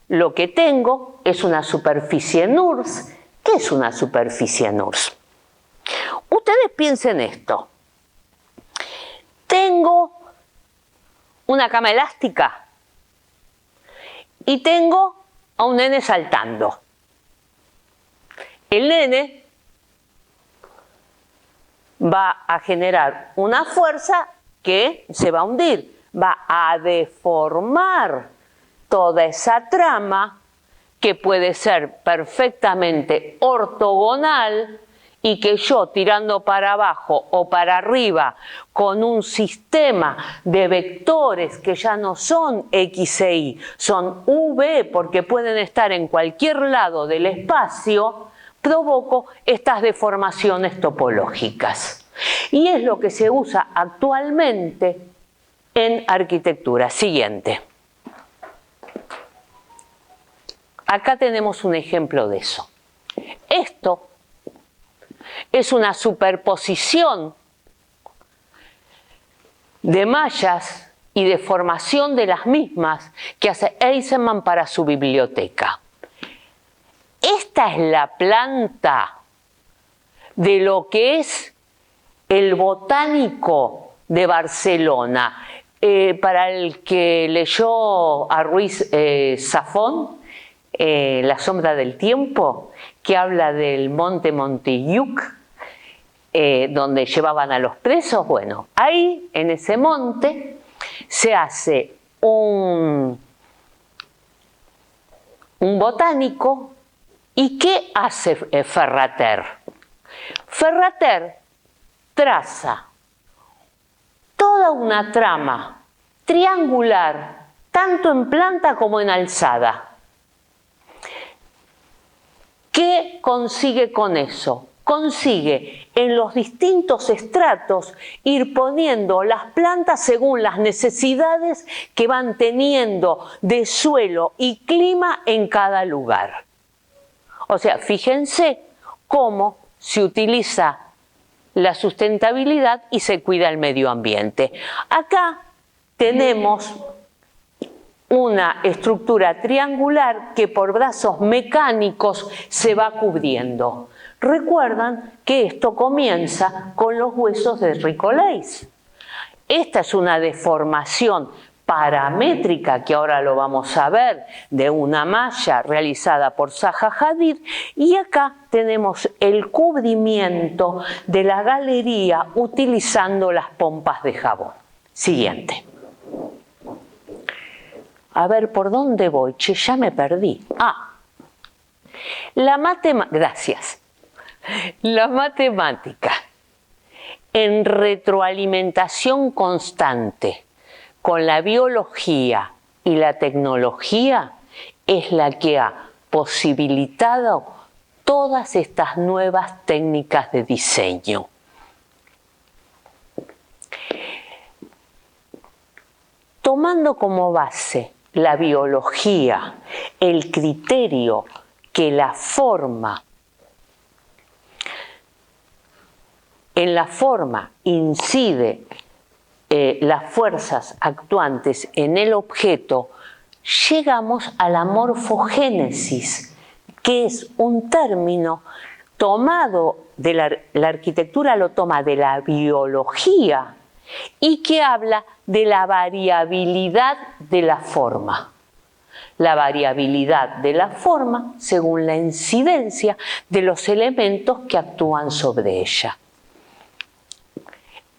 lo que tengo es una superficie NURBS. ¿Qué es una superficie NURBS? Ustedes piensen esto. Tengo una cama elástica y tengo a un nene saltando. El nene va a generar una fuerza que se va a hundir, va a deformar toda esa trama, que puede ser perfectamente ortogonal, y que yo tirando para abajo o para arriba con un sistema de vectores que ya no son X e Y, son V, porque pueden estar en cualquier lado del espacio, provoco estas deformaciones topológicas. Y es lo que se usa actualmente en arquitectura. Siguiente. Acá tenemos un ejemplo de eso. Esto es una superposición de mallas y de formación de las mismas que hace Eisenman para su biblioteca. Esta es la planta de lo que es el botánico de Barcelona. Para el que leyó a Ruiz Zafón, La sombra del tiempo, que habla del monte Montjuïc, donde llevaban a los presos, bueno, ahí en ese monte se hace un botánico. ¿Y qué hace Ferrater? Ferrater traza toda una trama triangular, tanto en planta como en alzada. ¿Qué consigue con eso? Consigue en los distintos estratos ir poniendo las plantas según las necesidades que van teniendo de suelo y clima en cada lugar. O sea, fíjense cómo se utiliza la sustentabilidad y se cuida el medio ambiente. Acá tenemos una estructura triangular que por brazos mecánicos se va cubriendo. Recuerdan que esto comienza con los huesos de Récollet. Esta es una deformación paramétrica, que ahora lo vamos a ver, de una malla realizada por Zaha Hadid, y acá tenemos el cubrimiento de la galería utilizando las pompas de jabón. Siguiente. A ver, ¿por dónde voy? Che, ya me perdí. Gracias. La matemática en retroalimentación constante con la biología y la tecnología es la que ha posibilitado todas estas nuevas técnicas de diseño. Tomando como base la biología, el criterio que en la forma incide las fuerzas actuantes en el objeto, llegamos a la morfogénesis, que es un término tomado de la arquitectura, lo toma de la biología y que habla de la variabilidad de la forma. La variabilidad de la forma según la incidencia de los elementos que actúan sobre ella.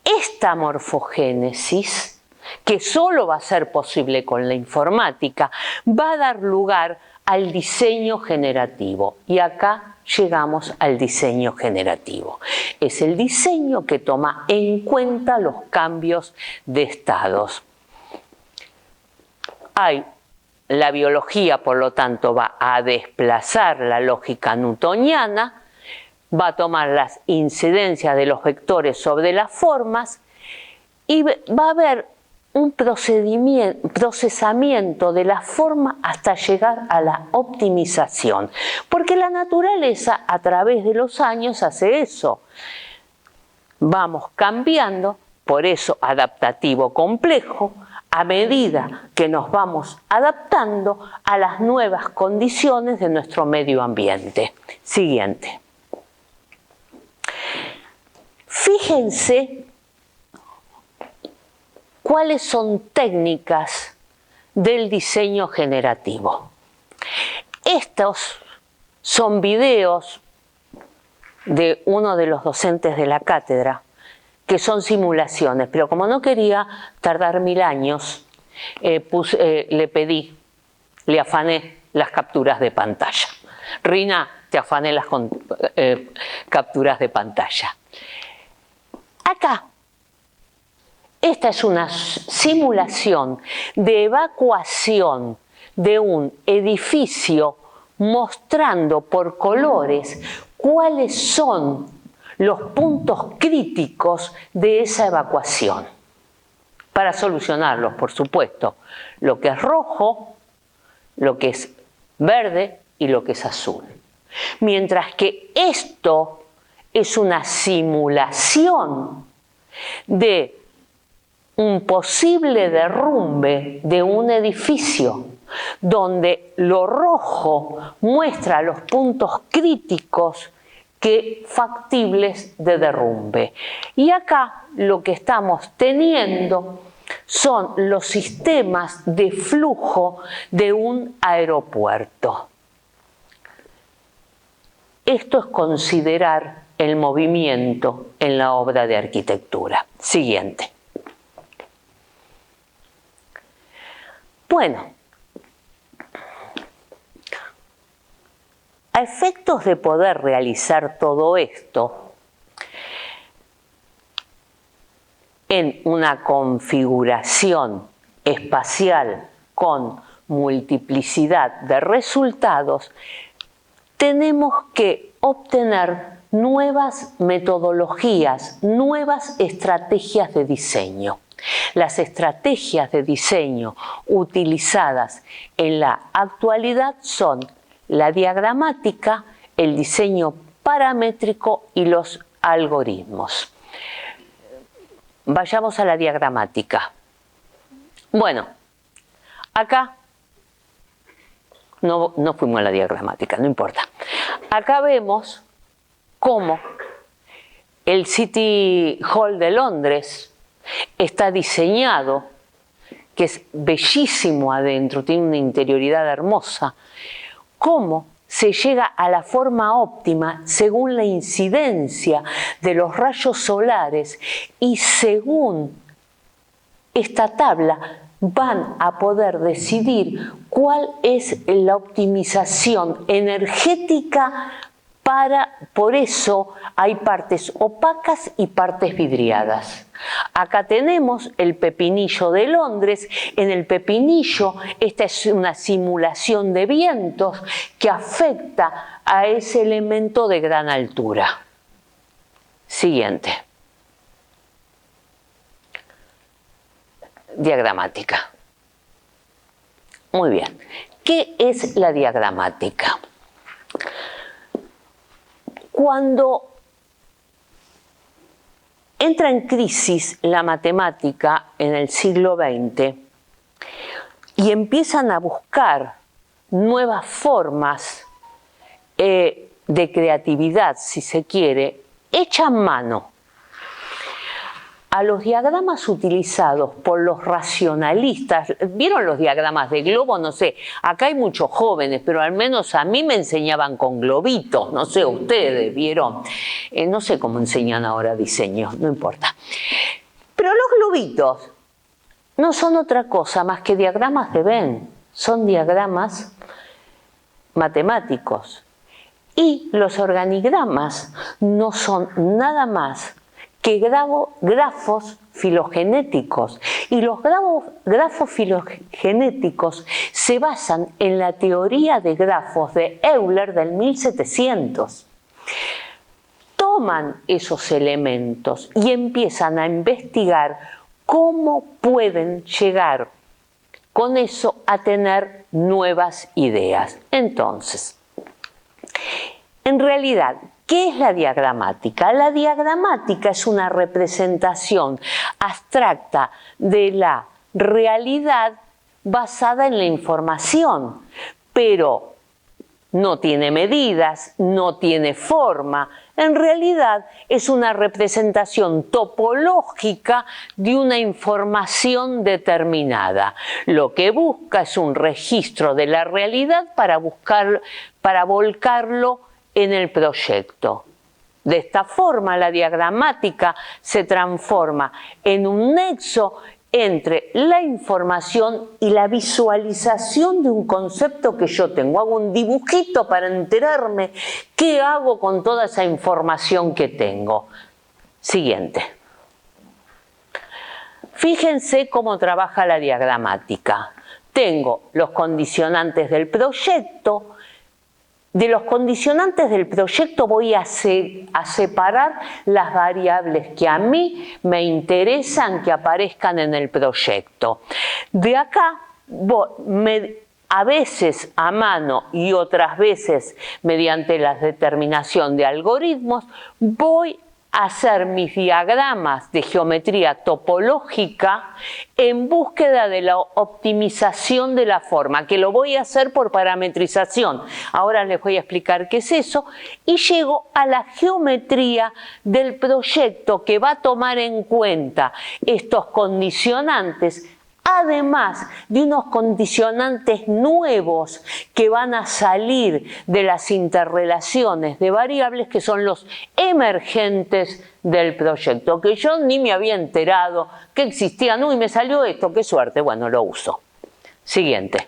Esta morfogénesis, que solo va a ser posible con la informática, va a dar lugar al diseño generativo. Y acá llegamos al diseño generativo. Es el diseño que toma en cuenta los cambios de estados. La biología, por lo tanto, va a desplazar la lógica newtoniana, va a tomar las incidencias de los vectores sobre las formas y va a haber un procesamiento de la forma hasta llegar a la optimización. Porque la naturaleza a través de los años hace eso. Vamos cambiando, por eso adaptativo complejo, a medida que nos vamos adaptando a las nuevas condiciones de nuestro medio ambiente. Siguiente. Fíjense cuáles son técnicas del diseño generativo. Estos son videos de uno de los docentes de la cátedra, que son simulaciones, pero como no quería tardar 1000 años, le afané las capturas de pantalla. Rina, te afané las capturas de pantalla. Acá, esta es una simulación de evacuación de un edificio mostrando por colores cuáles son los puntos críticos de esa evacuación. Para solucionarlos, por supuesto, lo que es rojo, lo que es verde y lo que es azul. Mientras que esto es una simulación de un posible derrumbe de un edificio, donde lo rojo muestra los puntos críticos factibles de derrumbe. Y acá lo que estamos teniendo son los sistemas de flujo de un aeropuerto. Esto es considerar el movimiento en la obra de arquitectura. Siguiente. Bueno, a efectos de poder realizar todo esto en una configuración espacial con multiplicidad de resultados, tenemos que obtener nuevas metodologías, nuevas estrategias de diseño. Las estrategias de diseño utilizadas en la actualidad son la diagramática, el diseño paramétrico y los algoritmos. Vayamos a la diagramática. Bueno, acá no fuimos a la diagramática, no importa. Acá vemos cómo el City Hall de Londres está diseñado, que es bellísimo adentro, tiene una interioridad hermosa, cómo se llega a la forma óptima según la incidencia de los rayos solares y según esta tabla van a poder decidir cuál es la optimización energética por eso hay partes opacas y partes vidriadas. Acá tenemos el pepinillo de Londres. En el pepinillo, esta es una simulación de vientos que afecta a ese elemento de gran altura. Siguiente. Diagramática. Muy bien. ¿Qué es la diagramática? Cuando entra en crisis la matemática en el siglo XX y empiezan a buscar nuevas formas de creatividad, si se quiere, echan mano a los diagramas utilizados por los racionalistas. ¿Vieron los diagramas de globo? No sé, acá hay muchos jóvenes, pero al menos a mí me enseñaban con globitos, no sé, ustedes vieron. No sé cómo enseñan ahora diseño, no importa. Pero los globitos no son otra cosa más que diagramas de Venn, son diagramas matemáticos. Y los organigramas no son nada más que grafos filogenéticos. Y los grafos filogenéticos se basan en la teoría de grafos de Euler del 1700. Toman esos elementos y empiezan a investigar cómo pueden llegar con eso a tener nuevas ideas. Entonces, en realidad, ¿qué es la diagramática? La diagramática es una representación abstracta de la realidad basada en la información, pero no tiene medidas, no tiene forma. En realidad es una representación topológica de una información determinada. Lo que busca es un registro de la realidad para volcarlo en el proyecto. De esta forma, la diagramática se transforma en un nexo entre la información y la visualización de un concepto que yo tengo. Hago un dibujito para enterarme qué hago con toda esa información que tengo. Siguiente. Fíjense cómo trabaja la diagramática. Tengo los condicionantes del proyecto. De los condicionantes del proyecto voy a separar las variables que a mí me interesan que aparezcan en el proyecto. De acá, a veces a mano y otras veces mediante la determinación de algoritmos, voy hacer mis diagramas de geometría topológica en búsqueda de la optimización de la forma, que lo voy a hacer por parametrización. Ahora les voy a explicar qué es eso. Y llego a la geometría del proyecto que va a tomar en cuenta estos condicionantes, además de unos condicionantes nuevos que van a salir de las interrelaciones de variables que son los emergentes del proyecto, que yo ni me había enterado que existían. Uy, me salió esto, qué suerte, bueno, lo uso. Siguiente.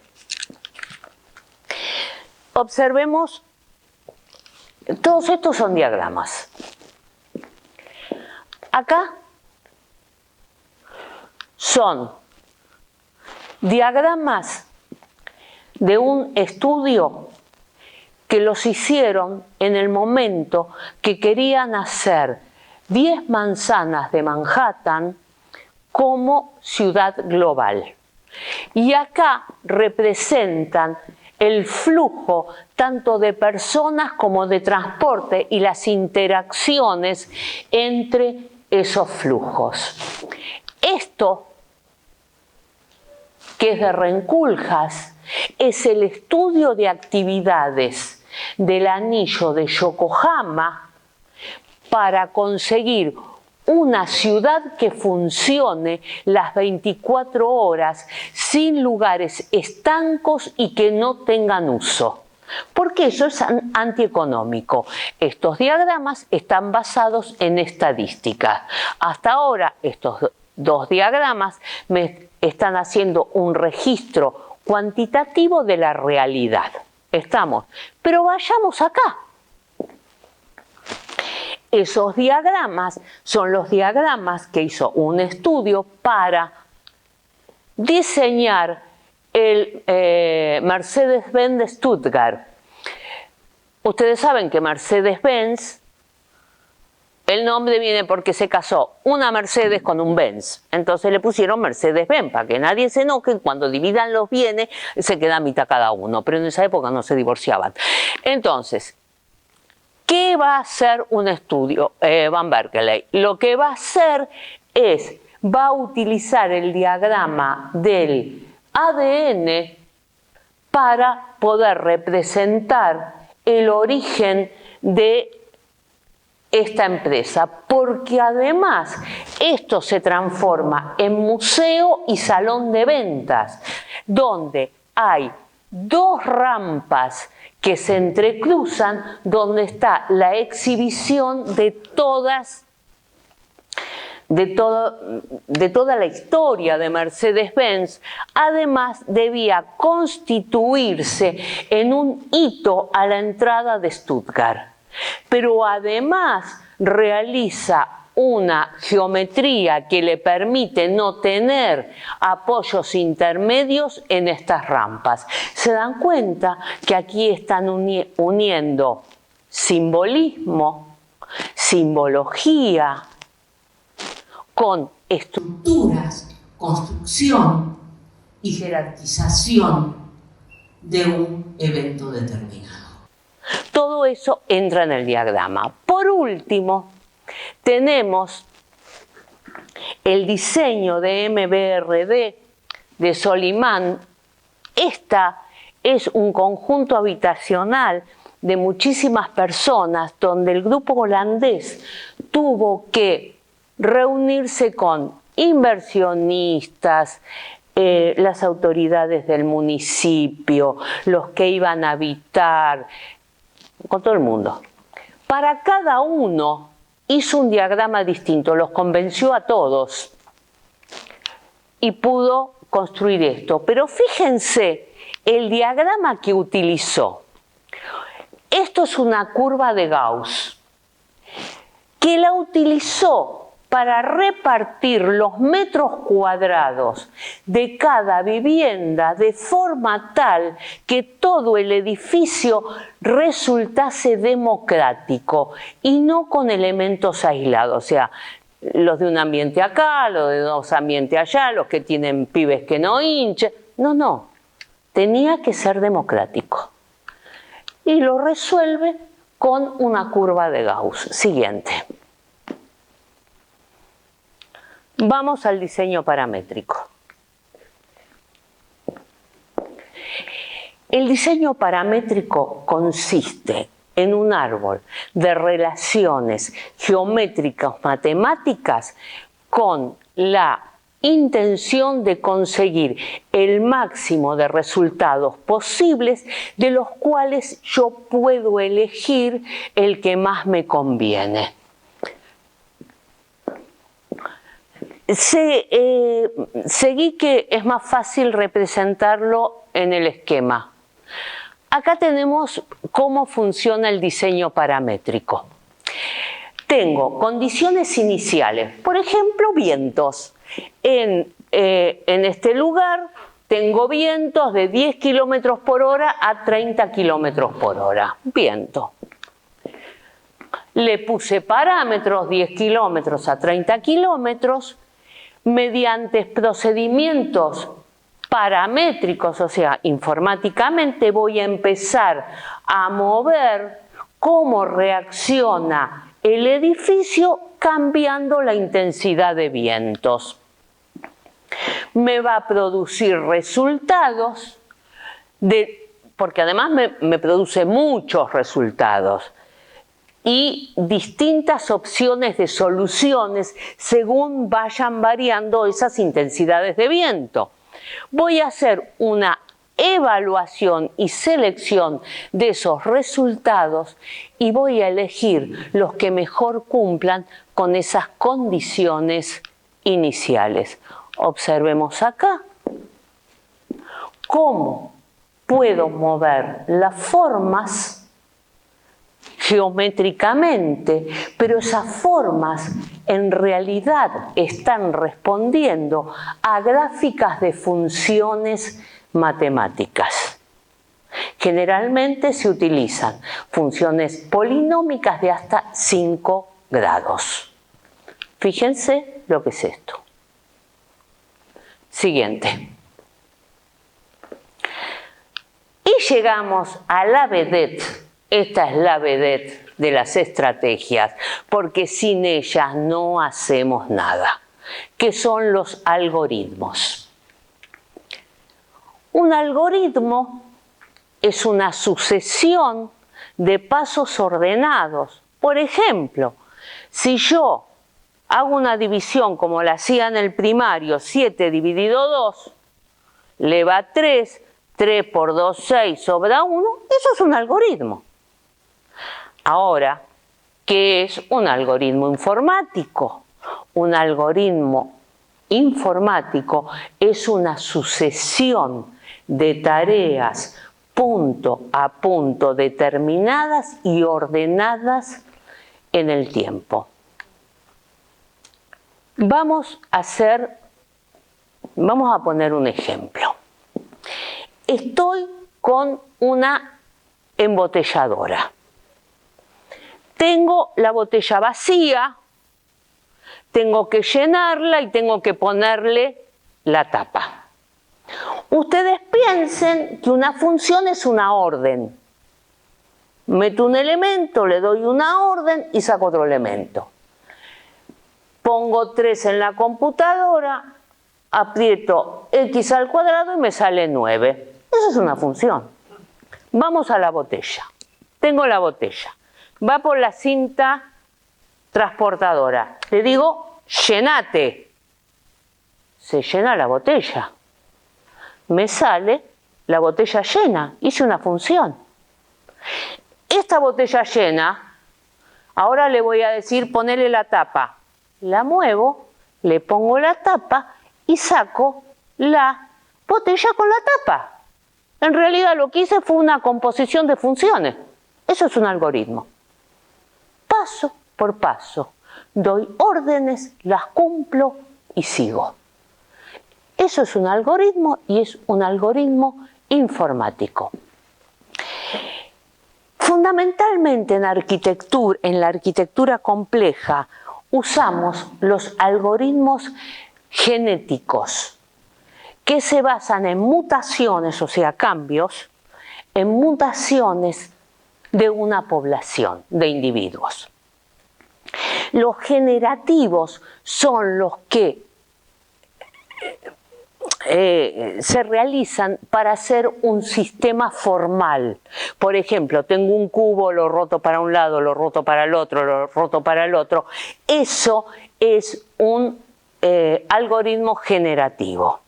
Observemos, todos estos son diagramas. Acá son diagramas de un estudio que los hicieron en el momento que querían hacer 10 manzanas de Manhattan como ciudad global. Y acá representan el flujo tanto de personas como de transporte y las interacciones entre esos flujos. Esto, que es de Renkuljas, es el estudio de actividades del anillo de Yokohama para conseguir una ciudad que funcione las 24 horas sin lugares estancos y que no tengan uso. Porque eso es antieconómico. Estos diagramas están basados en estadística. Hasta ahora estos dos diagramas me están haciendo un registro cuantitativo de la realidad. Estamos, pero vayamos acá. Esos diagramas son los diagramas que hizo un estudio para diseñar el Mercedes-Benz de Stuttgart. Ustedes saben que Mercedes-Benz, el nombre viene porque se casó una Mercedes con un Benz. Entonces le pusieron Mercedes-Benz para que nadie se enoje. Cuando dividan los bienes se queda a mitad cada uno. Pero en esa época no se divorciaban. Entonces, ¿qué va a hacer un estudio Van Berkeley? Lo que va a hacer es, va a utilizar el diagrama del ADN para poder representar el origen de esta empresa, porque además esto se transforma en museo y salón de ventas, donde hay dos rampas que se entrecruzan, donde está la exhibición de toda la historia de Mercedes-Benz. Además, debía constituirse en un hito a la entrada de Stuttgart. Pero además realiza una geometría que le permite no tener apoyos intermedios en estas rampas. ¿Se dan cuenta que aquí están uniendo simbolismo, simbología, con estructuras, construcción y jerarquización de un evento determinado? Todo eso entra en el diagrama. Por último, tenemos el diseño de MBRD de Solimán. Esta es un conjunto habitacional de muchísimas personas donde el grupo holandés tuvo que reunirse con inversionistas, las autoridades del municipio, los que iban a habitar, con todo el mundo. Para cada uno hizo un diagrama distinto, los convenció a todos y pudo construir esto. Pero fíjense el diagrama que utilizó. Esto es una curva de Gauss, que la utilizó para repartir los metros cuadrados de cada vivienda de forma tal que todo el edificio resultase democrático y no con elementos aislados, o sea, los de un ambiente acá, los de dos ambientes allá, los que tienen pibes que no hinchen. No, tenía que ser democrático. Y lo resuelve con una curva de Gauss. Siguiente. Vamos al diseño paramétrico. El diseño paramétrico consiste en un árbol de relaciones geométricas matemáticas con la intención de conseguir el máximo de resultados posibles, de los cuales yo puedo elegir el que más me conviene. Seguí que es más fácil representarlo en el esquema. Acá tenemos cómo funciona el diseño paramétrico. Tengo condiciones iniciales, por ejemplo, vientos. En este lugar tengo vientos de 10 km por hora a 30 km por hora. Viento. Le puse parámetros 10 km a 30 km. Mediante procedimientos paramétricos, o sea, informáticamente voy a empezar a mover cómo reacciona el edificio cambiando la intensidad de vientos. Me va a producir resultados, porque además me produce muchos resultados, y distintas opciones de soluciones según vayan variando esas intensidades de viento. Voy a hacer una evaluación y selección de esos resultados y voy a elegir los que mejor cumplan con esas condiciones iniciales. Observemos acá cómo puedo mover las formas geométricamente, pero esas formas en realidad están respondiendo a gráficas de funciones matemáticas. Generalmente se utilizan funciones polinómicas de hasta 5 grados. Fíjense lo que es esto. Siguiente. Y llegamos a la vedette. Esta es la vedette de las estrategias, porque sin ellas no hacemos nada, que son los algoritmos. Un algoritmo es una sucesión de pasos ordenados. Por ejemplo, si yo hago una división como la hacía en el primario, 7 dividido 2, le va 3, 3 por 2, 6, sobra 1, eso es un algoritmo. Ahora, ¿qué es un algoritmo informático? Un algoritmo informático es una sucesión de tareas punto a punto determinadas y ordenadas en el tiempo. Vamos a poner un ejemplo. Estoy con una embotelladora. Tengo la botella vacía, tengo que llenarla y tengo que ponerle la tapa. Ustedes piensen que una función es una orden. Meto un elemento, le doy una orden y saco otro elemento. Pongo 3 en la computadora, aprieto x al cuadrado y me sale 9. Eso es una función. Vamos a la botella. Tengo la botella. Va por la cinta transportadora. Le digo, llenate. Se llena la botella. Me sale la botella llena. Hice una función. Esta botella llena, ahora le voy a decir, ponele la tapa. La muevo, le pongo la tapa y saco la botella con la tapa. En realidad lo que hice fue una composición de funciones. Eso es un algoritmo. Paso por paso, doy órdenes, las cumplo y sigo. Eso es un algoritmo y es un algoritmo informático. Fundamentalmente en la arquitectura compleja, usamos los algoritmos genéticos que se basan en mutaciones, o sea, cambios, en mutaciones de una población de individuos. Los generativos son los que se realizan para hacer un sistema formal. Por ejemplo, tengo un cubo, lo roto para un lado, lo roto para el otro, lo roto para el otro. Eso es un algoritmo generativo.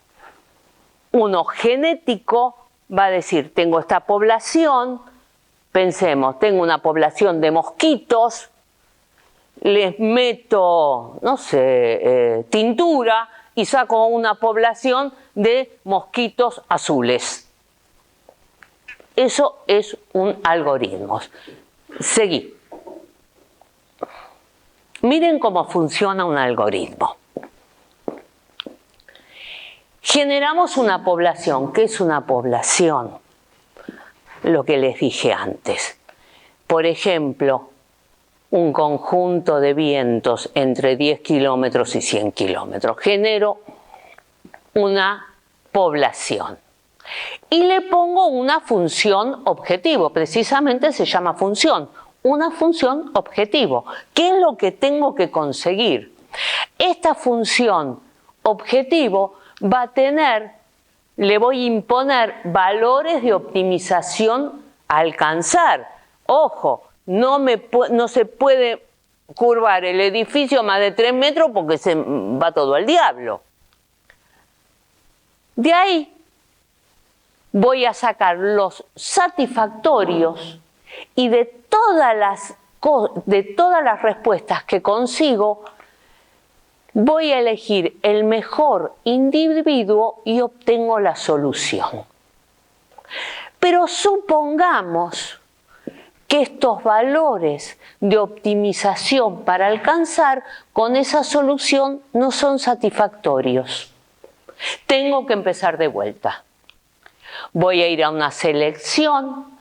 Uno genético va a decir, tengo esta población, pensemos, tengo una población de mosquitos, les meto, no sé, tintura y saco una población de mosquitos azules. Eso es un algoritmo. Seguí. Miren cómo funciona un algoritmo. Generamos una población. ¿Qué es una población? Lo que les dije antes. Por ejemplo, un conjunto de vientos entre 10 kilómetros y 100 kilómetros. Genero una población. Y le pongo una función objetivo. Precisamente se llama función. Una función objetivo. ¿Qué es lo que tengo que conseguir? Esta función objetivo va a tener, le voy a imponer valores de optimización a alcanzar. Ojo, no se puede curvar el edificio más de 3 metros porque se va todo al diablo. De ahí voy a sacar los satisfactorios y de todas las respuestas que consigo, voy a elegir el mejor individuo y obtengo la solución. Pero supongamos que estos valores de optimización para alcanzar con esa solución no son satisfactorios. Tengo que empezar de vuelta. Voy a ir a una selección,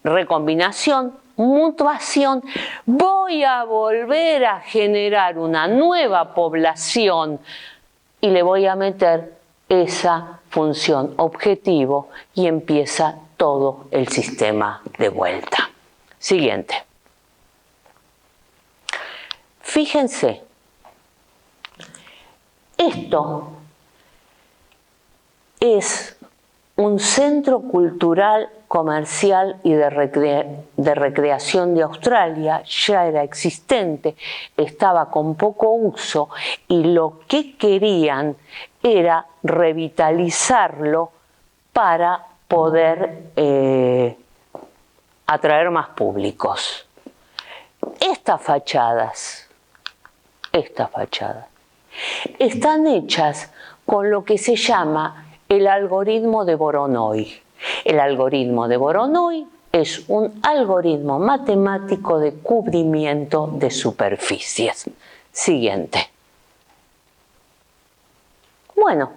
recombinación, mutuación, voy a volver a generar una nueva población y le voy a meter esa función objetivo y empieza todo el sistema de vuelta. Siguiente. Fíjense, esto es un centro cultural, comercial y de recreación de Australia. Ya era existente, estaba con poco uso y lo que querían era revitalizarlo para poder atraer más públicos. Estas fachadas están hechas con lo que se llama el algoritmo de Voronoi. El algoritmo de Voronoi es un algoritmo matemático de cubrimiento de superficies. Siguiente. Bueno,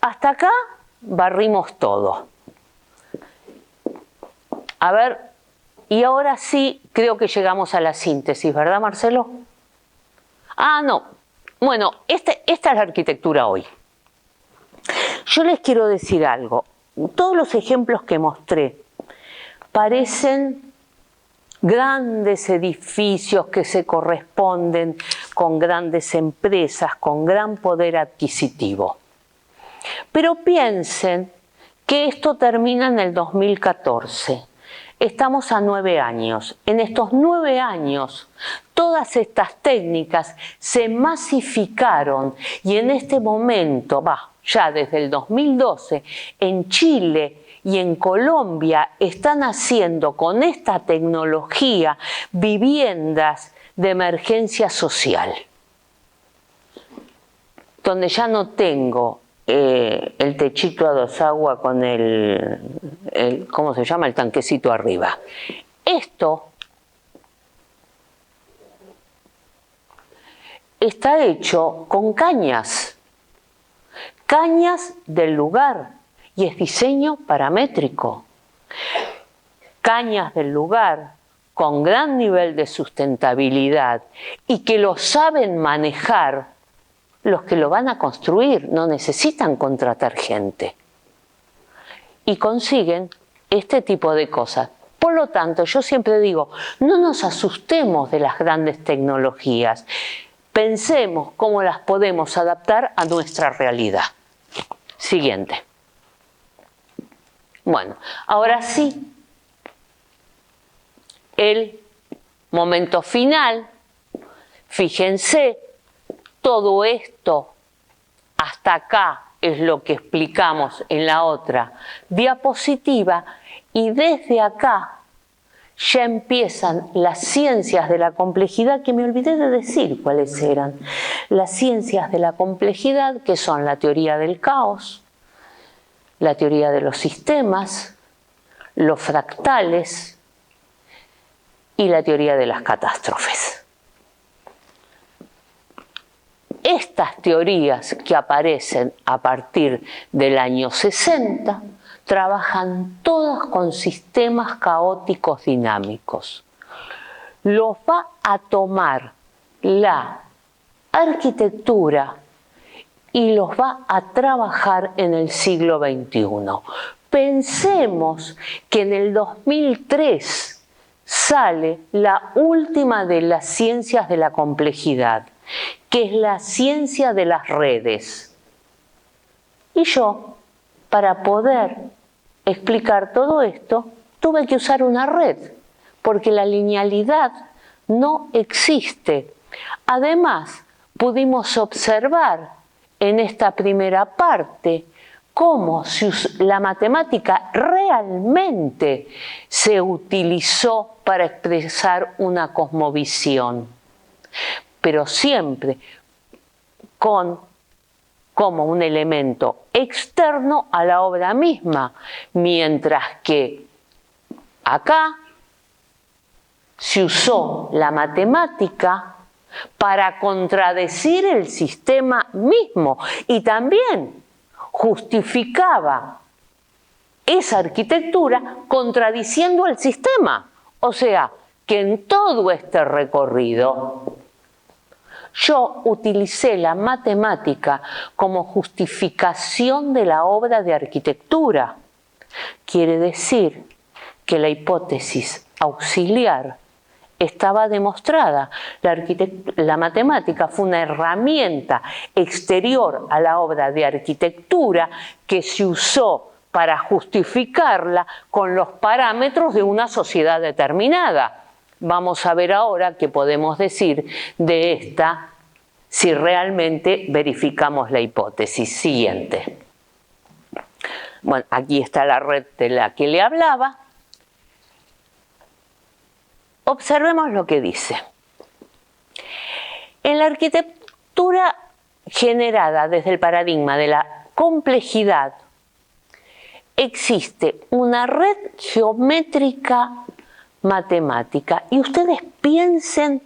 hasta acá barrimos todo. A ver, y ahora sí creo que llegamos a la síntesis, ¿verdad, Marcelo? Ah, no. Bueno, esta es la arquitectura hoy. Yo les quiero decir algo. Todos los ejemplos que mostré parecen grandes edificios que se corresponden con grandes empresas, con gran poder adquisitivo. Pero piensen que esto termina en el 2014. Estamos a 9 años. En estos 9 años, todas estas técnicas se masificaron y en este momento, ya desde el 2012, en Chile y en Colombia están haciendo con esta tecnología viviendas de emergencia social, donde ya no tengo el techito a 2 aguas con ¿cómo se llama? El tanquecito arriba. Esto está hecho con cañas del lugar y es diseño paramétrico. Cañas del lugar con gran nivel de sustentabilidad y que lo saben manejar los que lo van a construir, no necesitan contratar gente. Y consiguen este tipo de cosas. Por lo tanto, yo siempre digo, no nos asustemos de las grandes tecnologías. Pensemos cómo las podemos adaptar a nuestra realidad. Siguiente. Bueno, ahora sí, el momento final. Fíjense, todo esto hasta acá es lo que explicamos en la otra diapositiva, y desde acá ya empiezan las ciencias de la complejidad, que me olvidé de decir cuáles eran. Las ciencias de la complejidad, que son la teoría del caos, la teoría de los sistemas, los fractales y la teoría de las catástrofes. Estas teorías, que aparecen a partir del año 60, trabajan todas con sistemas caóticos dinámicos. Los va a tomar la arquitectura y los va a trabajar en el siglo XXI. Pensemos que en el 2003 sale la última de las ciencias de la complejidad, que es la ciencia de las redes. Y yo, para poder explicar todo esto, tuve que usar una red, porque la linealidad no existe. Además, pudimos observar en esta primera parte cómo la matemática realmente se utilizó para expresar una cosmovisión, pero siempre como un elemento externo a la obra misma, mientras que acá se usó la matemática para contradecir el sistema mismo, y también justificaba esa arquitectura contradiciendo el sistema. O sea, que en todo este recorrido yo utilicé la matemática como justificación de la obra de arquitectura. Quiere decir que la hipótesis auxiliar estaba demostrada. La matemática fue una herramienta exterior a la obra de arquitectura que se usó para justificarla con los parámetros de una sociedad determinada. Vamos a ver ahora qué podemos decir de esta si realmente verificamos la hipótesis. Siguiente. Bueno, aquí está la red de la que le hablaba. Observemos lo que dice. En la arquitectura generada desde el paradigma de la complejidad, existe una red geométrica matemática. Y ustedes piensen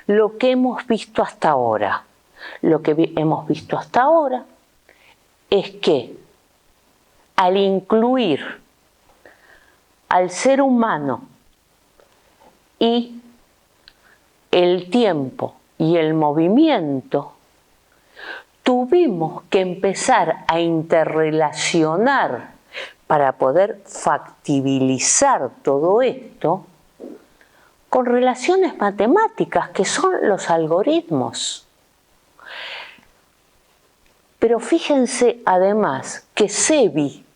lo que hemos visto hasta ahora. Lo que hemos visto hasta ahora es que al incluir al ser humano y el tiempo y el movimiento, tuvimos que empezar a interrelacionar para poder factibilizar todo esto con relaciones matemáticas, que son los algoritmos. Pero fíjense además que Sebi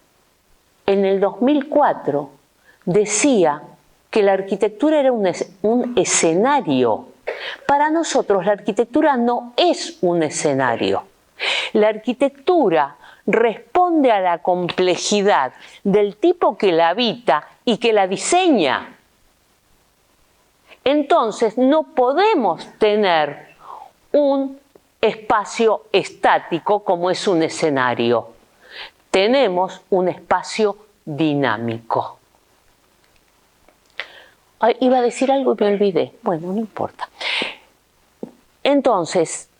en el 2004 decía que la arquitectura era un escenario. Para nosotros la arquitectura no es un escenario. La arquitectura responde a la complejidad del tipo que la habita y que la diseña. Entonces no podemos tener un espacio estático como es un escenario. Tenemos un espacio dinámico. Ay, iba a decir algo y me olvidé. Bueno, no importa. Entonces,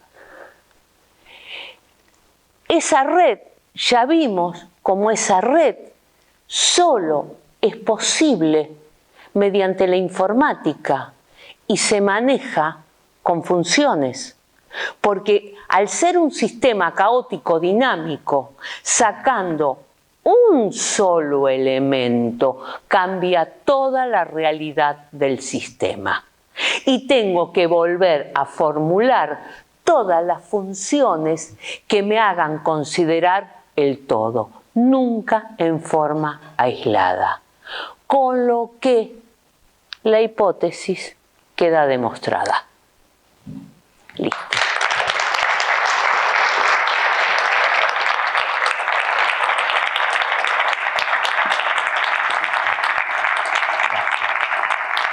esa red, ya vimos cómo esa red solo es posible mediante la informática y se maneja con funciones. Porque al ser un sistema caótico dinámico, sacando un solo elemento cambia toda la realidad del sistema. Y tengo que volver a formular todas las funciones que me hagan considerar el todo, nunca en forma aislada. Con lo que la hipótesis queda demostrada. Listo.